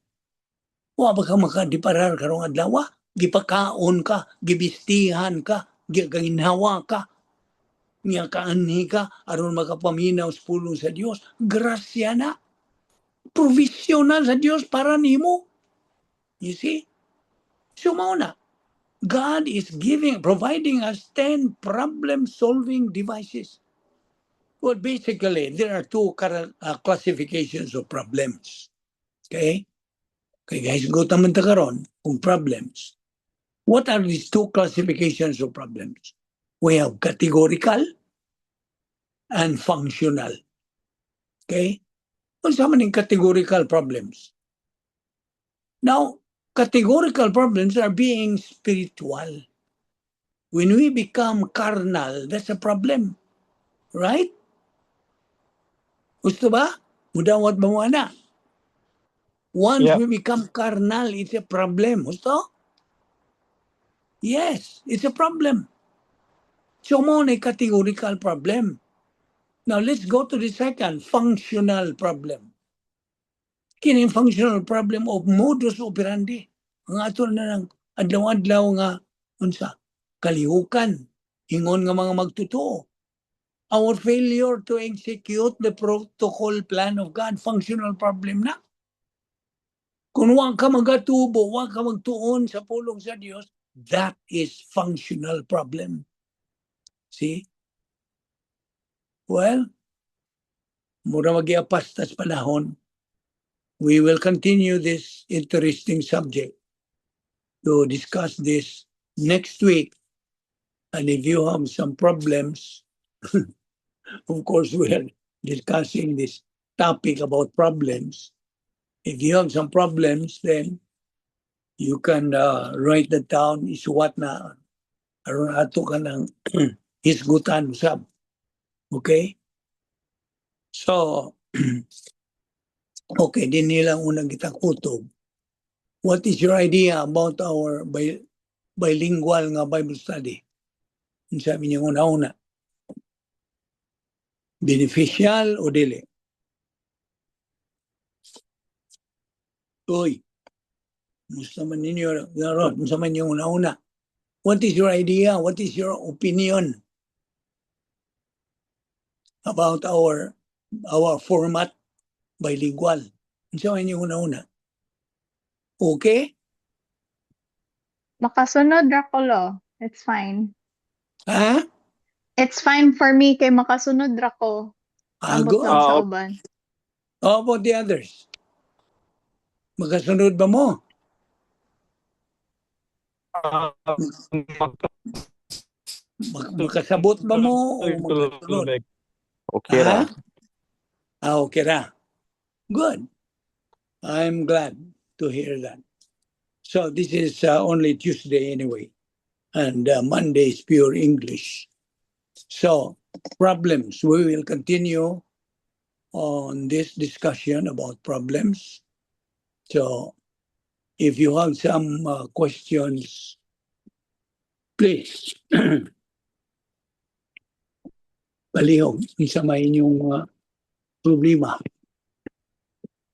Wa ba ka makadiparar karong adlaw? Gipakaon ka, gibistihan ka, giginhawa ka, niya kaanhi ka, aron makapaminaw sa pulong sa Dios. Grasya na. Provisional sa Dios para nimo. You see? So mauna, God is providing us 10 problem-solving devices. Well, basically, there are two classifications of problems. Okay? Okay, guys, go taman ta karon kung problems. What are these two classifications of problems? We have categorical and functional. Okay? Unsa man yung categorical problems? Now, categorical problems are being spiritual. When we become carnal, that's a problem. Right? Gusto ba? Mudawat ba mo ana? Once Yep. we become carnal, it's a problem. Gusto? Yes, it's a problem. So mo na categorical problem. Now let's go to the second, functional problem. Kining functional problem of modus operandi. Ang ato na ng adlaw-adlaw nga unsa kalihukan, hingon nga mga magtotoo. Our failure to execute the protocol plan of God, functional problem na. Kung wag ka magatubo, wag ka magtuon sa pulong sa Dios, that is functional problem. See? Well, mura mag-iapastas panahon, we will continue this interesting subject to discuss this next week. And if you have some problems, of course, we are discussing this topic about problems. If you have some problems, then you can write that down. Isuwat na aron ato ka ng hisgutan usab. Okay? So, okay, din nilang unang kitang kutob. What is your idea about our bilingual nga Bible study? Ang sabi niya una-una. Beneficial o dili? Uy, musta man ninyo naron? Musta man yung una-una? What is your idea? What is your opinion about our format bilingual? Musta man yung una-una? Okay? Makasunod ra ko lo. It's fine. Ha? It's fine for me kay makasunod ra ko. Ambot Good. lang sa Ah, uban. How about the others? Magkasunod ba mo? Makasabot ba mo o magkasunod? Okay Ha? ra. Okay ra. Good. I'm glad to hear that. So this is only Tuesday anyway. And Monday is pure English. So problems. We will continue on this discussion about problems. So if you have some questions, please. Palihog, isa may inyong problema.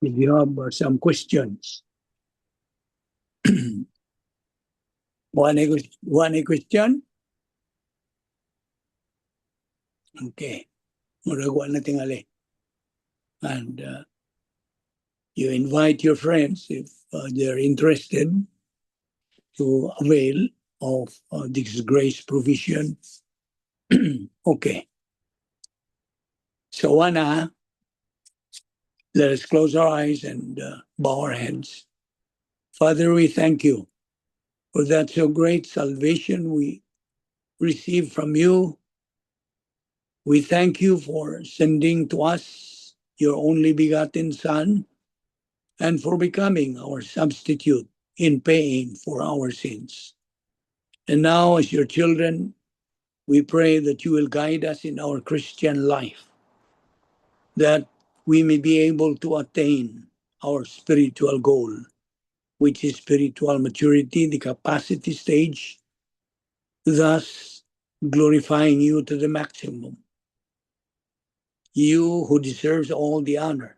If you have some questions. One question? Okay. Muragwa na tingali. And you invite your friends if they're interested to avail of this grace provision. Okay. So Anna, let us close our eyes and bow our heads. Father, we thank you for that so great salvation we received from you. We thank you for sending to us your only begotten Son and for becoming our substitute in paying for our sins. And now, as your children, we pray that you will guide us in our Christian life, that we may be able to attain our spiritual goal, which is spiritual maturity, the capacity stage, thus glorifying you to the maximum. You who deserves all the honor,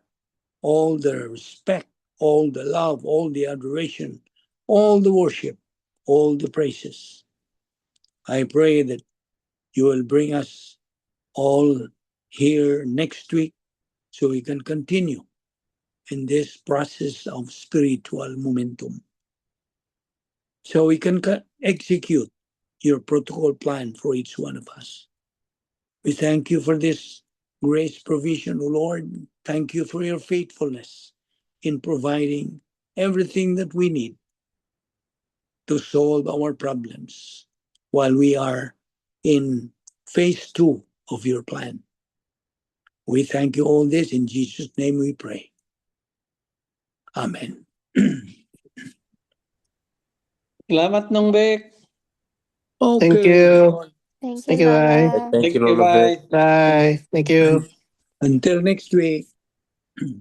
all the respect, all the love, all the adoration, all the worship, all the praises. I pray that you will bring us all here next week so we can continue in this process of spiritual momentum. So we can execute your protocol plan for each one of us. We thank you for this grace provision, O Lord. Thank you for your faithfulness in providing everything that we need to solve our problems while we are in phase 2 of your plan. We thank you all this. In Jesus' name we pray. Amen. Salamat, Nong Bek. Okay. Thank you. Thank Thank you, you, bye. Lola. Thank you, bye. Bye. Thank you. Until next week.